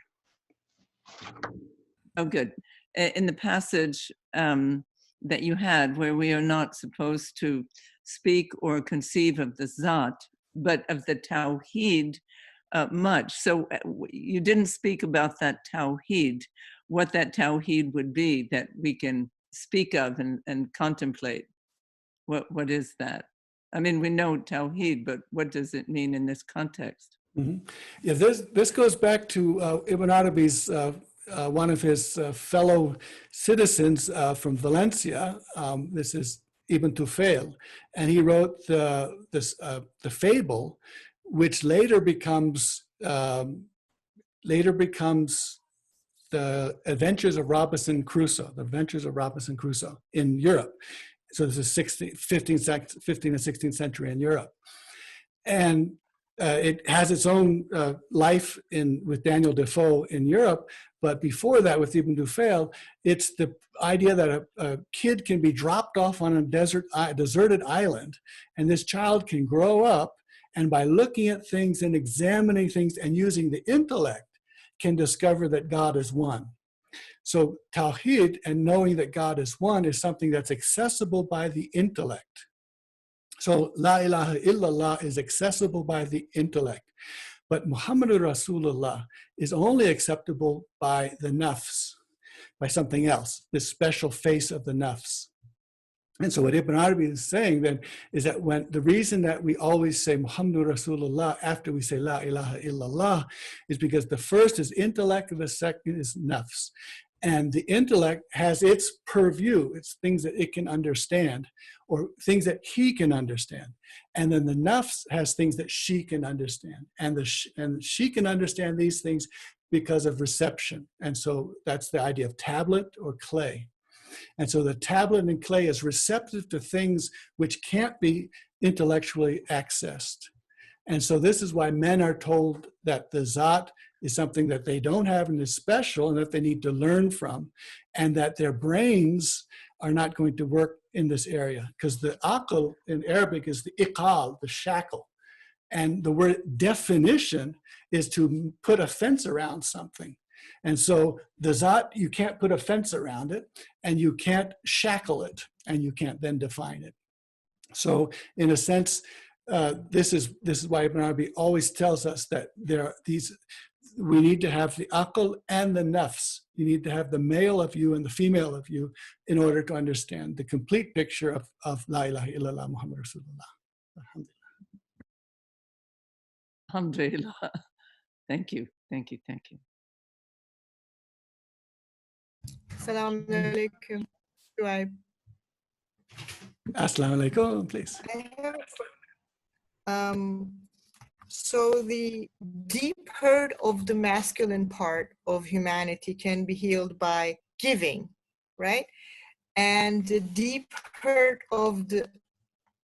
Oh, good. In the passage that you had where we are not supposed to speak or conceive of the Zat, but of the Tawheed much. So you didn't speak about that Tawheed, what that Tawheed would be that we can speak of and contemplate. What is that? I mean, we know Tawheed, but what does it mean in this context? Mm-hmm. Yeah, this goes back to Ibn Arabi's one of his fellow citizens from Valencia. This is Ibn Tufail, and he wrote the fable, which later becomes the Adventures of Robinson Crusoe, the Adventures of Robinson Crusoe in Europe. So this is 15th and 16th century in Europe, and it has its own life with Daniel Defoe in Europe. But before that, with Ibn Tufail, it's the idea that a kid can be dropped off on a deserted island, and this child can grow up, and by looking at things and examining things and using the intellect, can discover that God is one. So Tawheed and knowing that God is one is something that's accessible by the intellect. So La ilaha illallah is accessible by the intellect. But Muhammadur Rasulullah is only acceptable by the nafs, by something else, this special face of the nafs. And so what Ibn Arabi is saying then is that the reason that we always say Muhammadur Rasulullah after we say La ilaha illallah is because the first is intellect and the second is nafs. And the intellect has its purview, it's things that it can understand, or things that he can understand. And then the nafs has things that she can understand. And she can understand these things because of reception. And so that's the idea of tablet or clay. And so the tablet and clay is receptive to things which can't be intellectually accessed. And so this is why men are told that the Zat is something that they don't have and is special and that they need to learn from, and that their brains are not going to work in this area. Because the aql in Arabic is the iqal, the shackle. And the word definition is to put a fence around something. And so the Zat, you can't put a fence around it, and you can't shackle it, and you can't then define it. So in a sense, this is why Ibn Arabi always tells us that there are we need to have the aql and the nafs. You need to have the male of you and the female of you in order to understand the complete picture of La ilaha illallah Muhammad Rasulullah. Alhamdulillah. Thank you. Thank you. Thank you. Assalamu alaikum. Assalamu alaikum, please. So the deep hurt of the masculine part of humanity can be healed by giving, right? And the deep hurt of the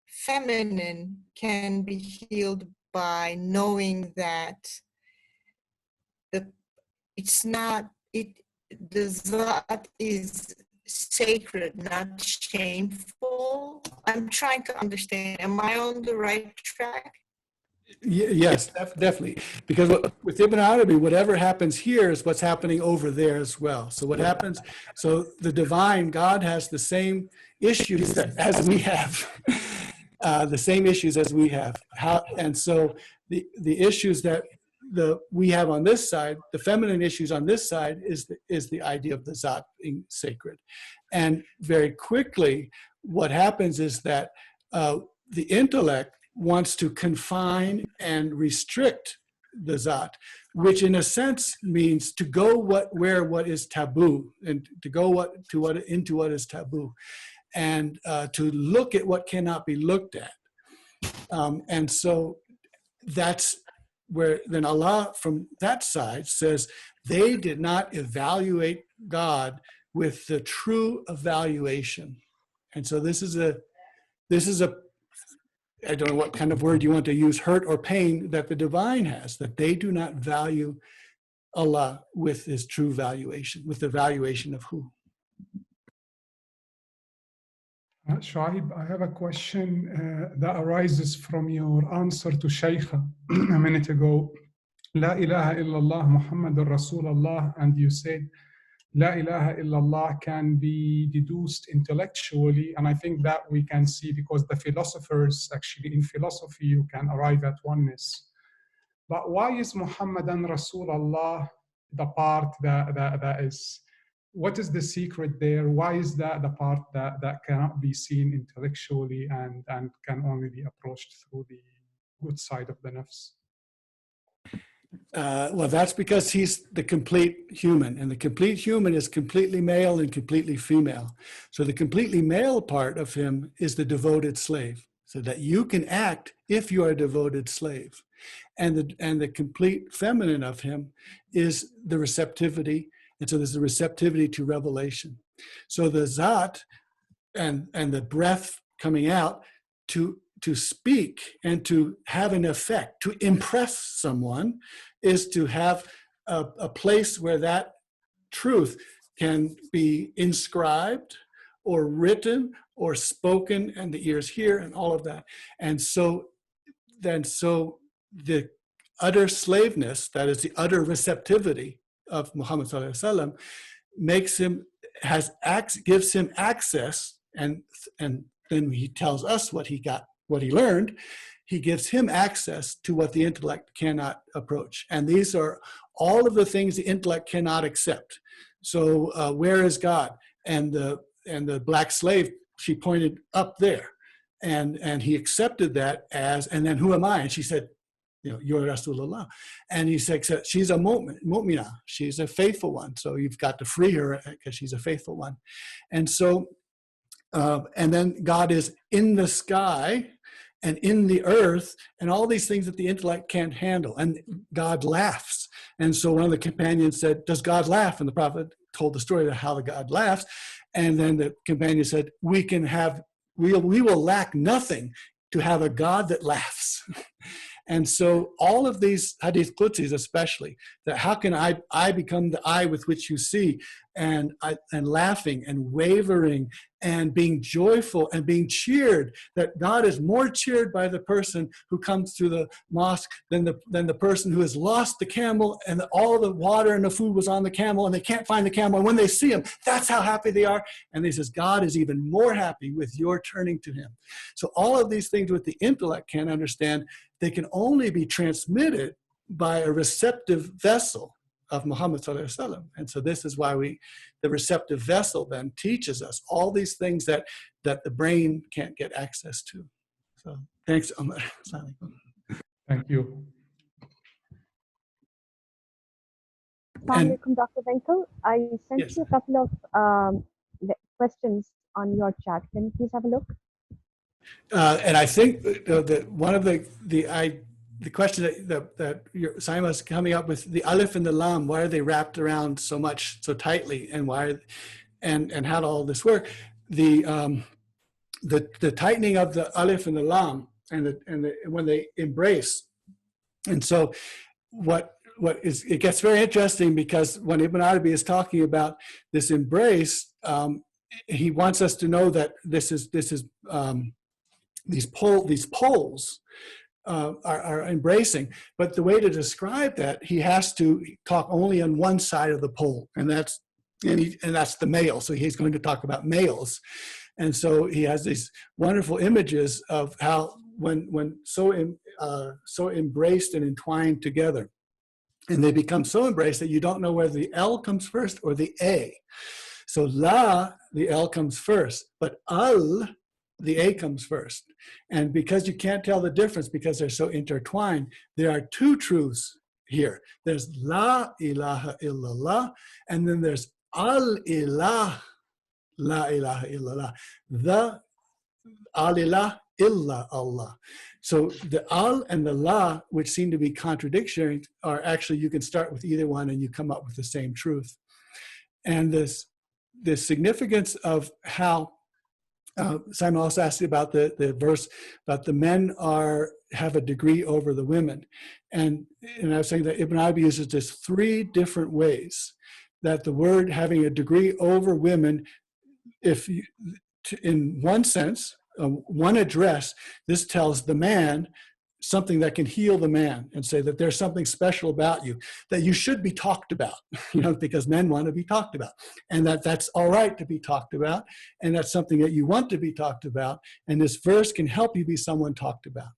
feminine can be healed by knowing that the Zat is sacred, not shameful. I'm trying to understand. Am I on the right track? Yes, definitely. Because with Ibn Arabi, whatever happens here is what's happening over there as well. So what happens, so the divine, God has the same issues as we have, the same issues as we have. And so the issues that we have on this side, the feminine issues on this side is the idea of the Zat being sacred. And very quickly, what happens is that the intellect wants to confine and restrict the Zat, which in a sense means to go where what is taboo, and to go into what is taboo, and to look at what cannot be looked at. And so that's where then Allah from that side says they did not evaluate God with the true evaluation. And so this is a I don't know what kind of word you want to use, hurt or pain that the divine has, that they do not value Allah with his true valuation, with the valuation of who. Shuaib, I have a question that arises from your answer to Shaykha a minute ago. La ilaha illallah Muhammadur Rasulullah, and you said La ilaha illallah can be deduced intellectually, and I think that we can see because the philosophers, actually in philosophy, you can arrive at oneness. But why is Muhammadan Rasulullah the part that is, what is the secret there? Why is that the part that cannot be seen intellectually and can only be approached through the good side of the nafs? Well, that's because he's the complete human, and the complete human is completely male and completely female. So the completely male part of him is the devoted slave, so that you can act if you are a devoted slave. And the complete feminine of him is the receptivity, and so there's the receptivity to revelation. So the Zat and the breath coming out to speak and to have an effect, to impress someone, is to have a place where that truth can be inscribed or written or spoken, and the ears hear and all of that. And so the utter slaveness, that is the utter receptivity of Muhammad Sallallahu Alaihi Wasallam, makes him, gives him access, and then he tells us what he got, what he learned. He gives him access to what the intellect cannot approach. And these are all of the things the intellect cannot accept. So where is God? And the black slave, she pointed up there. And he accepted that as, and then who am I? And she said, you know, you're Rasulullah. And he said, she's a mu'minah. She's a faithful one. So you've got to free her because she's a faithful one. And so, and then God is in the sky and in the earth, and all these things that the intellect can't handle. And God laughs. And so one of the companions said, does God laugh? And the Prophet told the story of how the God laughs. And then the companion said, we will lack nothing to have a God that laughs. And so all of these hadith qudsis, especially, that how can I become the eye with which you see, and laughing and wavering and being joyful and being cheered, that God is more cheered by the person who comes through the mosque than the person who has lost the camel, and all the water and the food was on the camel and they can't find the camel. And when they see him, that's how happy they are. And he says, God is even more happy with your turning to him. So all of these things with the intellect can't understand, they can only be transmitted by a receptive vessel of Muhammad Sallallahu Alaihi Wasallam. And so this is why the receptive vessel then teaches us all these things that the brain can't get access to. So thanks, Omar. Thank you. Assalamu alaikum, Dr. Winkel. I sent you a couple of questions on your chat. Can you please have a look? And I think that one of the question that Saima is coming up with, the alif and the lam, why are they wrapped around so tightly, and and how do all this work? The tightening of the alif and the lam, and when they embrace, and so it gets very interesting, because when Ibn Arabi is talking about this embrace, he wants us to know that these poles are embracing, but the way to describe that, he has to talk only on one side of the pole, and that's the male. So he's going to talk about males, and so he has these wonderful images of how when so embraced and entwined together, And they become so embraced that you don't know whether the L comes first or the A. So la, the L comes first, but al, the A comes first. And because you can't tell the difference because they're so intertwined, there are two truths here. There's la ilaha illallah, and then there's al-ilah, la ilaha illallah. The al-ilah illa Allah. So the al and the la, which seem to be contradictory, are actually, you can start with either one and you come up with the same truth. And the significance of how, Simon also asked you about the verse about the men have a degree over the women. And I was saying that Ibn Arabi uses this 3 different ways that the word having a degree over women, if you, in one sense, one address, this tells the man something that can heal the man and say that there's something special about you, that you should be talked about, because men want to be talked about, and that's all right to be talked about, and that's something that you want to be talked about, and this verse can help you be someone talked about.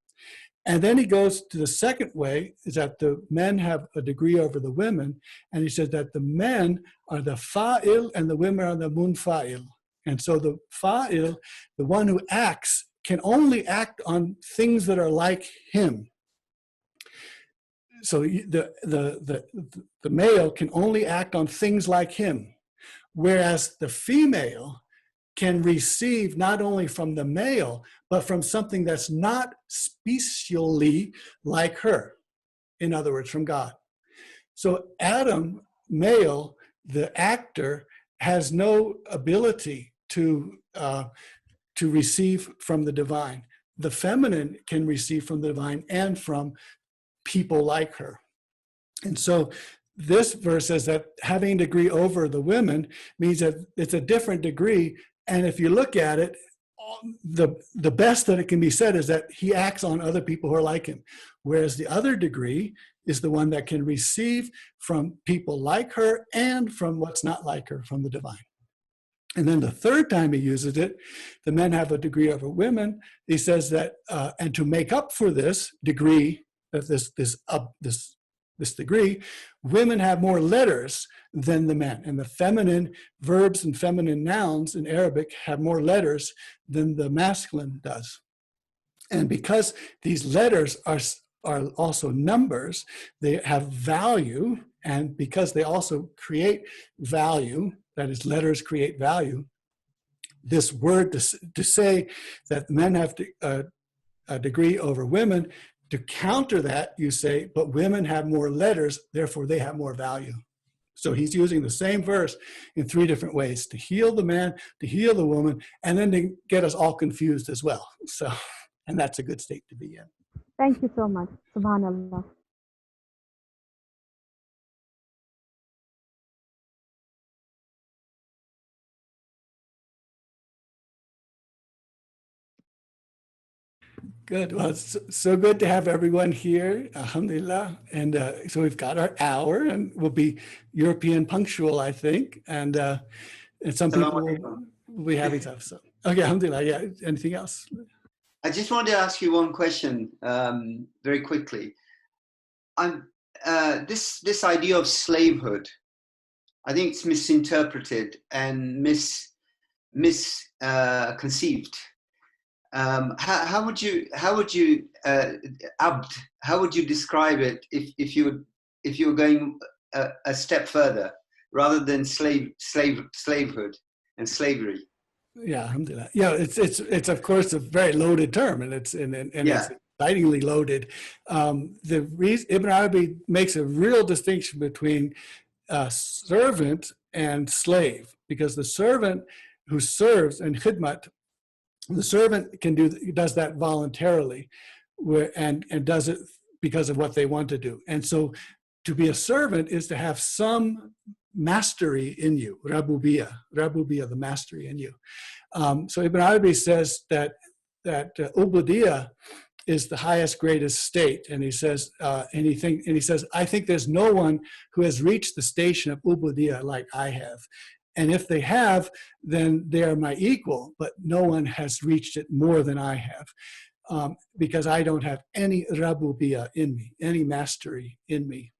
And then he goes to the second way, is that the men have a degree over the women, and he says that the men are the fa'il and the women are the munfa'il. And so the fa'il, the one who acts, can only act on things that are like him. So the male can only act on things like him, whereas the female can receive not only from the male, but from something that's not specially like her. In other words, from God. So Adam, male, the actor, has no ability to receive from the divine. The feminine can receive from the divine and from people like her. And so this verse says that having a degree over the women means that it's a different degree. And if you look at it, the best that it can be said is that he acts on other people who are like him. Whereas the other degree is the one that can receive from people like her and from what's not like her, from the divine. And then the third time he uses it, the men have a degree over women. He says that, and to make up for this degree, this degree, women have more letters than the men. And the feminine verbs and feminine nouns in Arabic have more letters than the masculine does. And because these letters are also numbers, they have value, and because they also create value, that is, letters create value, this word to say that men have a degree over women, to counter that, you say, but women have more letters, therefore they have more value. So he's using the same verse in 3 different ways, to heal the man, to heal the woman, and then to get us all confused as well. So, and that's a good state to be in. Thank you so much. Subhanallah. Good. Well, it's so good to have everyone here. Alhamdulillah. And so we've got our hour, and we'll be European punctual, I think. And some people will be having stuff. So, okay, alhamdulillah. Yeah. Anything else? I just wanted to ask you one question very quickly. This idea of slavehood, I think it's misinterpreted and misconceived. How would you describe it if you were going a step further rather than slavehood and slavery? Yeah, alhamdulillah. Yeah, it's of course a very loaded term, and it's excitingly loaded. The reason Ibn Arabi makes a real distinction between servant and slave, because the servant who serves in khidmat, the servant does that voluntarily, and does it because of what they want to do. And so to be a servant is to have some mastery in you, rabubiyah, the mastery in you. So Ibn Arabi says that ubudiyah is the highest, greatest state, and he says, I think there's no one who has reached the station of ubudiyah like I have. And if they have, then they are my equal, but no one has reached it more than I have, because I don't have any rabubiyah in me, any mastery in me.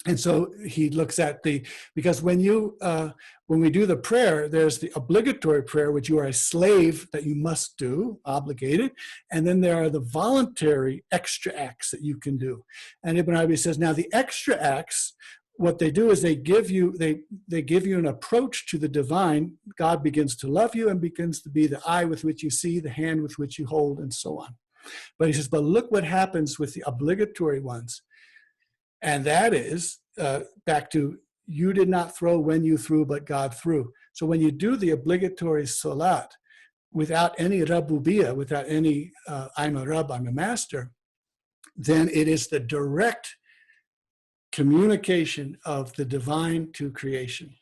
And so he looks at because when we do the prayer, there's the obligatory prayer, which you are a slave that you must do, obligated. And then there are the voluntary extra acts that you can do. And Ibn Arabi says, now the extra acts, what they do is they give you an approach to the divine. God begins to love you and begins to be the eye with which you see, the hand with which you hold, and so on. But he says, but look what happens with the obligatory ones. And that is back to, you did not throw when you threw, but God threw. So when you do the obligatory salat without any rabubiyah, without any I'm a Rabb, I'm a master, then it is the direct communication of the divine to creation.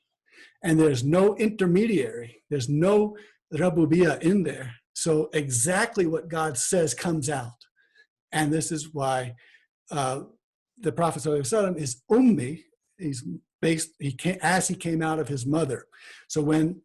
And there's no intermediary. There's no rabubiyah in there. So exactly what God says comes out. And this is why the Prophet ﷺ is ummi. He's based, as he came out of his mother. So when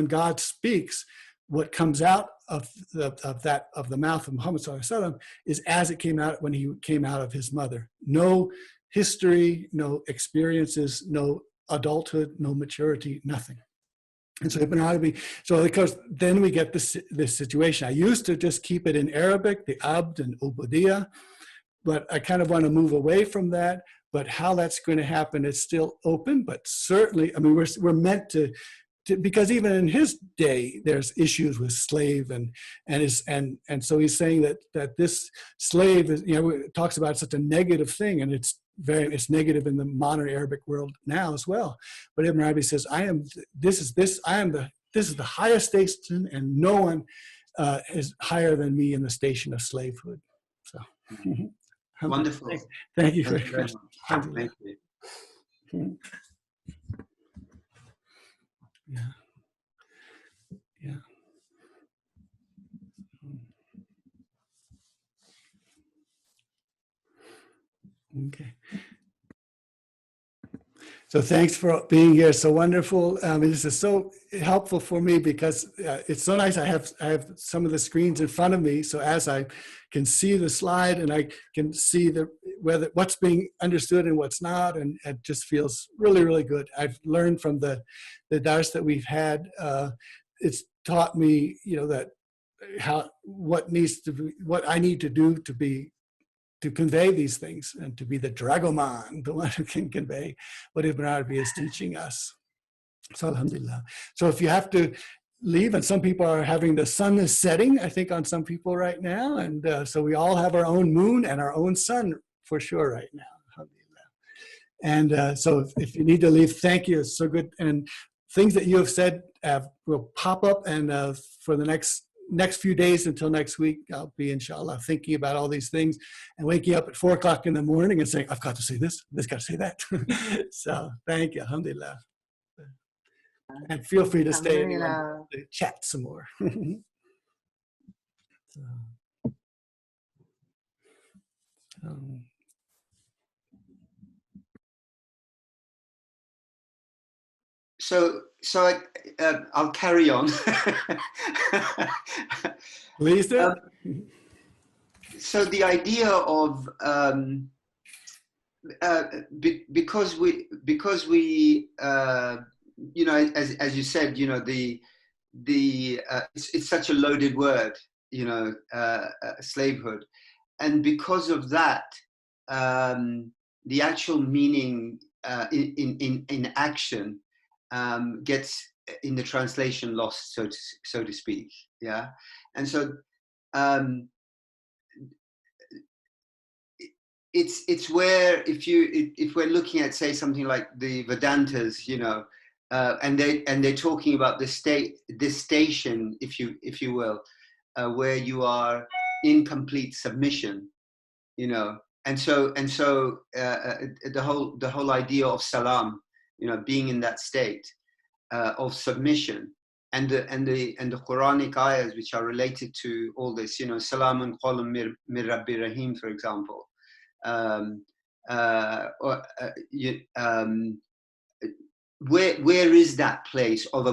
God speaks, what comes out of the mouth of Muhammad ﷺ is as it came out when he came out of his mother. No history, no experiences, no adulthood, no maturity, nothing. And so Ibn Arabi, so of course, then we get this situation. I used to just keep it in Arabic, the abd and ubudiyah, but I kind of want to move away from that. But how that's going to happen is still open, but certainly, I mean, we're meant to because even in his day, there's issues with slave and so he's saying that this slave is, talks about such a negative thing, and it's negative in the modern Arabic world now as well. But Ibn Arabi says, this is the highest station, and no one is higher than me in the station of slavehood. So wonderful. Thank you very much. Thank you. Yeah. Okay. So thanks for being here. So wonderful. This is so helpful for me because it's so nice. I have some of the screens in front of me, so as I can see the slide and I can see what's being understood and what's not, and it just feels really, really good. I've learned from the dars that we've had. It's taught me, that what I need to do to convey these things and to be the dragoman, the one who can convey what Ibn Arabi is teaching us. So alhamdulillah. So if you have to leave, and some people are having, the sun is setting, I think, on some people right now. And so we all have our own moon and our own sun for sure right now. Alhamdulillah. And so if you need to leave, thank you. It's so good. And things that you have said will pop up, and for the next few days until next week, I'll be, inshallah, thinking about all these things and waking up at 4 o'clock in the morning and saying, I've got to say this got to say that. So thank you, alhamdulillah. And feel free to stay and chat some more. So I'll carry on. Please do. So the idea of because we as you said, it's such a loaded word, slavehood, and because of that, the actual meaning in action gets in the translation lost, so to speak. Yeah, and so it's where if we're looking at, say, something like the Vedantas, and they're talking about this station, if you will, where you are in complete submission, and so the whole idea of salam, being in that state of submission, and the Quranic ayahs which are related to all this, salamun qawlun min Rabbir Rahim, for example. Where is that place of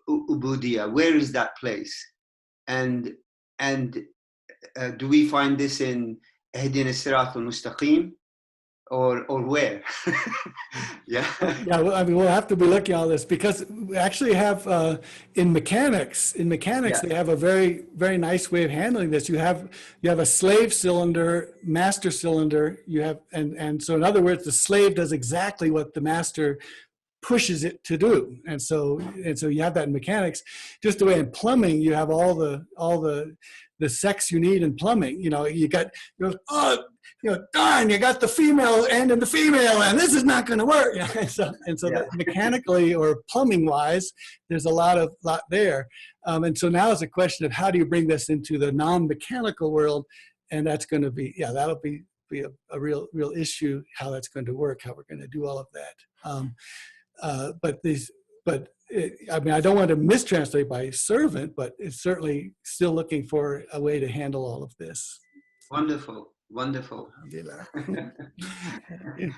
ubudiyah? Where is that place? And do we find this in Ihdina Sirat al-Mustaqim, or where? Yeah. Yeah, well, I mean, we'll have to be looking at all this because we actually have in mechanics, Yeah. they have a very, very nice way of handling this. You have a slave cylinder, master cylinder. You have, and so in other words, the slave does exactly what the master pushes it to do, and so you have that in mechanics. Just the way in plumbing, you have all the sex you need in plumbing. You know, darn, you got the female end and the female, and this is not going to work. And so Yeah. mechanically or plumbing wise, there's a lot there. And so now it's a question of how do you bring this into the non-mechanical world, and that's going to be, that'll be a real issue, how that's going to work, how we're going to do all of that. I mean, I don't want to mistranslate by servant, but it's certainly still looking for a way to handle all of this. Wonderful.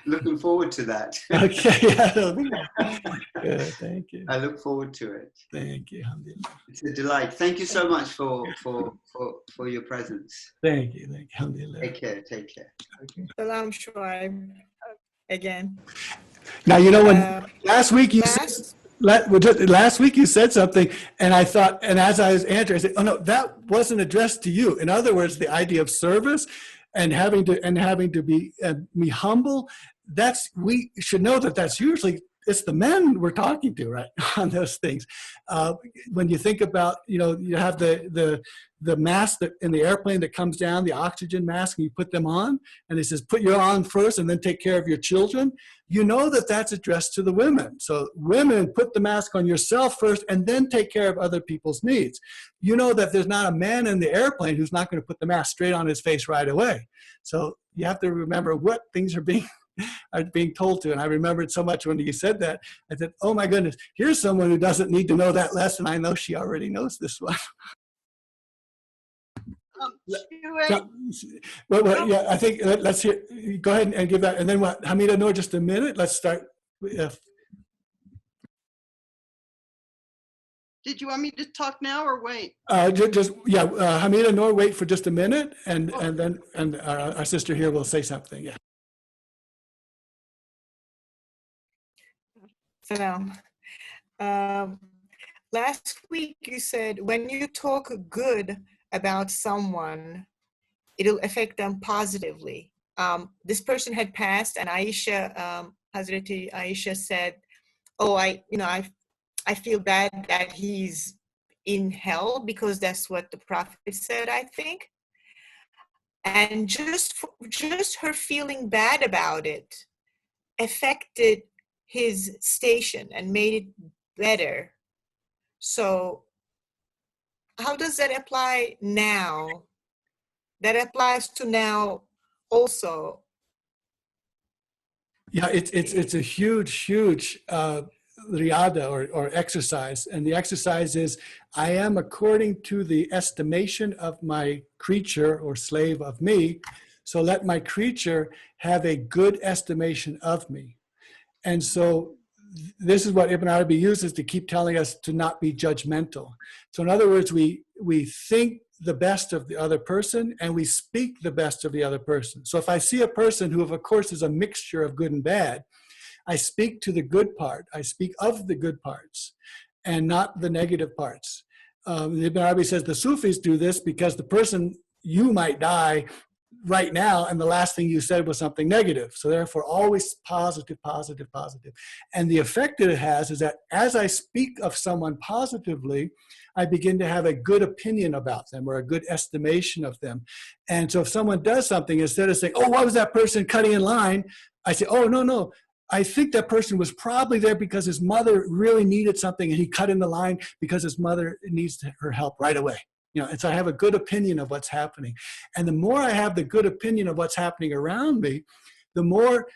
Looking forward to that. Okay, yeah. Thank you. I look forward to it. Thank you. It's a delight. Thank you so much for your presence. Thank you. Take care. Okay. Salam Shuaib again. Now, you know, when last week you said something, and I thought, and as I was answering, I said, oh no, that wasn't addressed to you. In other words, the idea of service and having to be humble, we should know that's usually, it's the men we're talking to, right, on those things. When you think about, you have the mask that in the airplane that comes down, the oxygen mask, and you put them on, and it says, put your on first and then take care of your children. You know that's addressed to the women. So women, put the mask on yourself first and then take care of other people's needs. You know that there's not a man in the airplane who's not going to put the mask straight on his face right away. So you have to remember what things are being told to. And I remembered so much when you said that. I said, oh my goodness, here's someone who doesn't need to know that lesson. I know she already knows this one. Well, yeah, I think let's hear. Go ahead and give that, and then what? Hamida Noor, just a minute. Let's start. Did you want me to talk now or wait? Hamida Noor, wait for just a minute, and then our sister here will say something. Yeah. Salam. Last week you said when you talk good about someone, it'll affect them positively. This person had passed, and Aisha, Hazreti Aisha said, "Oh, I feel bad that he's in hell," because that's what the Prophet said, I think. And just her feeling bad about it affected his station and made it better. So how does that apply now? That applies to now also. Yeah, it's a huge riyada or exercise. And the exercise is, I am according to the estimation of my creature or slave of me. So let my creature have a good estimation of me. And so this is what Ibn Arabi uses to keep telling us to not be judgmental. So in other words, we think the best of the other person and we speak the best of the other person. So if I see a person who, of course, is a mixture of good and bad, I speak to the good part. I speak of the good parts and not the negative parts. Ibn Arabi says the Sufis do this because the person, you might die right now, and the last thing you said was something negative. So therefore, always positive. And the effect that it has is that as I speak of someone positively, I begin to have a good opinion about them or a good estimation of them. And so if someone does something, instead of saying, oh, why was that person cutting in line? I say, oh, no. I think that person was probably there because his mother really needed something and he cut in the line because his mother needs her help right away. And so I have a good opinion of what's happening. And the more I have the good opinion of what's happening around me, the more,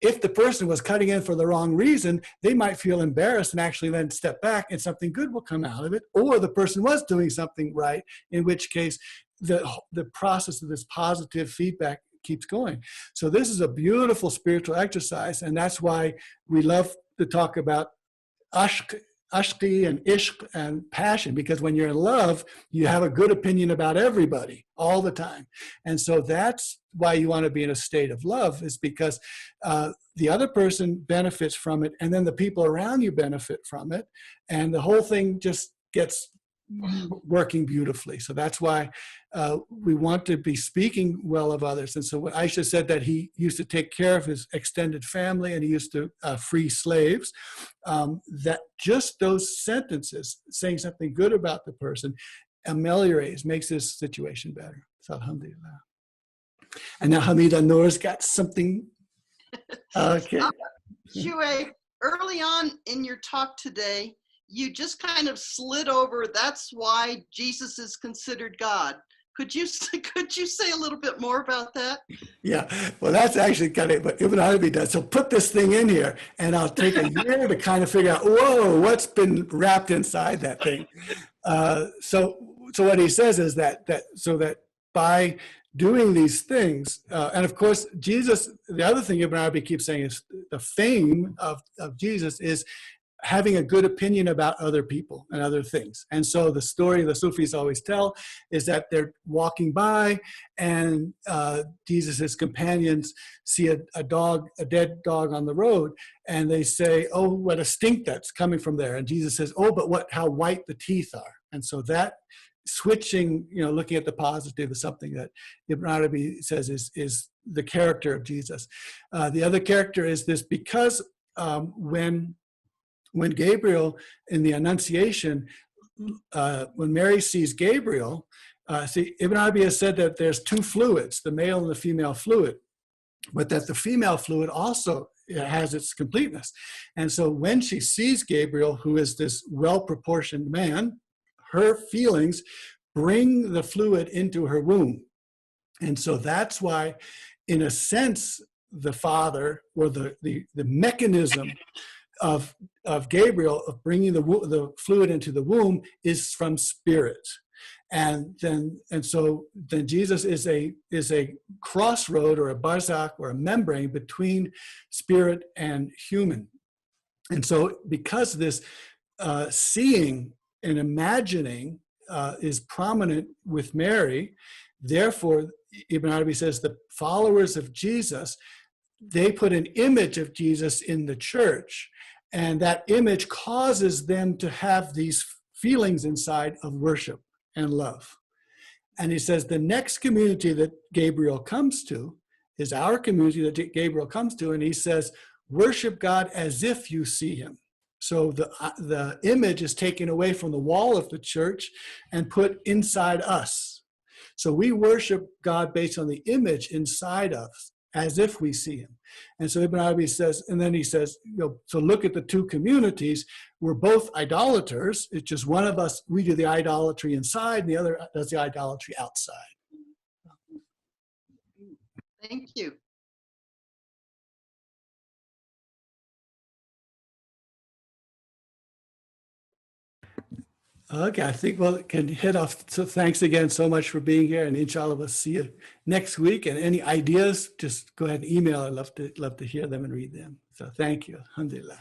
if the person was cutting in for the wrong reason, they might feel embarrassed and actually then step back and something good will come out of it. Or the person was doing something right, in which case the process of this positive feedback keeps going. So this is a beautiful spiritual exercise. And that's why we love to talk about ashq ashqi and ishq and passion, because when you're in love, you have a good opinion about everybody all the time. And so that's why you want to be in a state of love, is because the other person benefits from it, and then the people around you benefit from it, and the whole thing just gets working beautifully. So that's why we want to be speaking well of others. And so when Aisha said that he used to take care of his extended family and he used to free slaves, that just those sentences saying something good about the person ameliorates, makes this situation better. So alhamdulillah. And now Hamida Noor's got something. Okay. Shue, early on in your talk today, you just kind of slid over, that's why Jesus is considered God. Could you say a little bit more about that? Yeah, well, that's actually kind of what Ibn Arabi does. So put this thing in here, and I'll take a year to kind of figure out, whoa, what's been wrapped inside that thing. So what he says is that by doing these things, and of course, Jesus, the other thing Ibn Arabi keeps saying is the fame of Jesus is having a good opinion about other people and other things. And so the story the Sufis always tell is that they're walking by and Jesus's companions see a dead dog on the road, and they say, oh, what a stink that's coming from there. And Jesus says, oh, but how white the teeth are. And so that switching, looking at the positive is something that Ibn Arabi says is the character of Jesus. The other character is this, because when Gabriel in the Annunciation, when Mary sees Gabriel, Ibn Arabi has said that there's two fluids, the male and the female fluid, but that the female fluid also has its completeness. And so when she sees Gabriel, who is this well-proportioned man, her feelings bring the fluid into her womb. And so that's why, in a sense, the father, or the mechanism of Gabriel of bringing the fluid into the womb is from spirit, and so Jesus is a crossroad, or a barāzikh, or a membrane between spirit and human. And so because this seeing and imagining is prominent with Mary, therefore Ibn Arabi says the followers of Jesus, they put an image of Jesus in the church, and that image causes them to have these feelings inside of worship and love. And he says the next community that Gabriel comes to is our community that Gabriel comes to, and he says, worship God as if you see him. So the image is taken away from the wall of the church and put inside us. So we worship God based on the image inside us, as if we see him. And so Ibn Arabi says, and then he says, so look at the two communities. We're both idolaters. It's just one of us, we do the idolatry inside, and the other does the idolatry outside. Thank you. Okay, I think we'll can hit off. So thanks again so much for being here, and inshallah we'll see you next week. And any ideas, just go ahead and email. I'd love to hear them and read them. So thank you. Alhamdulillah.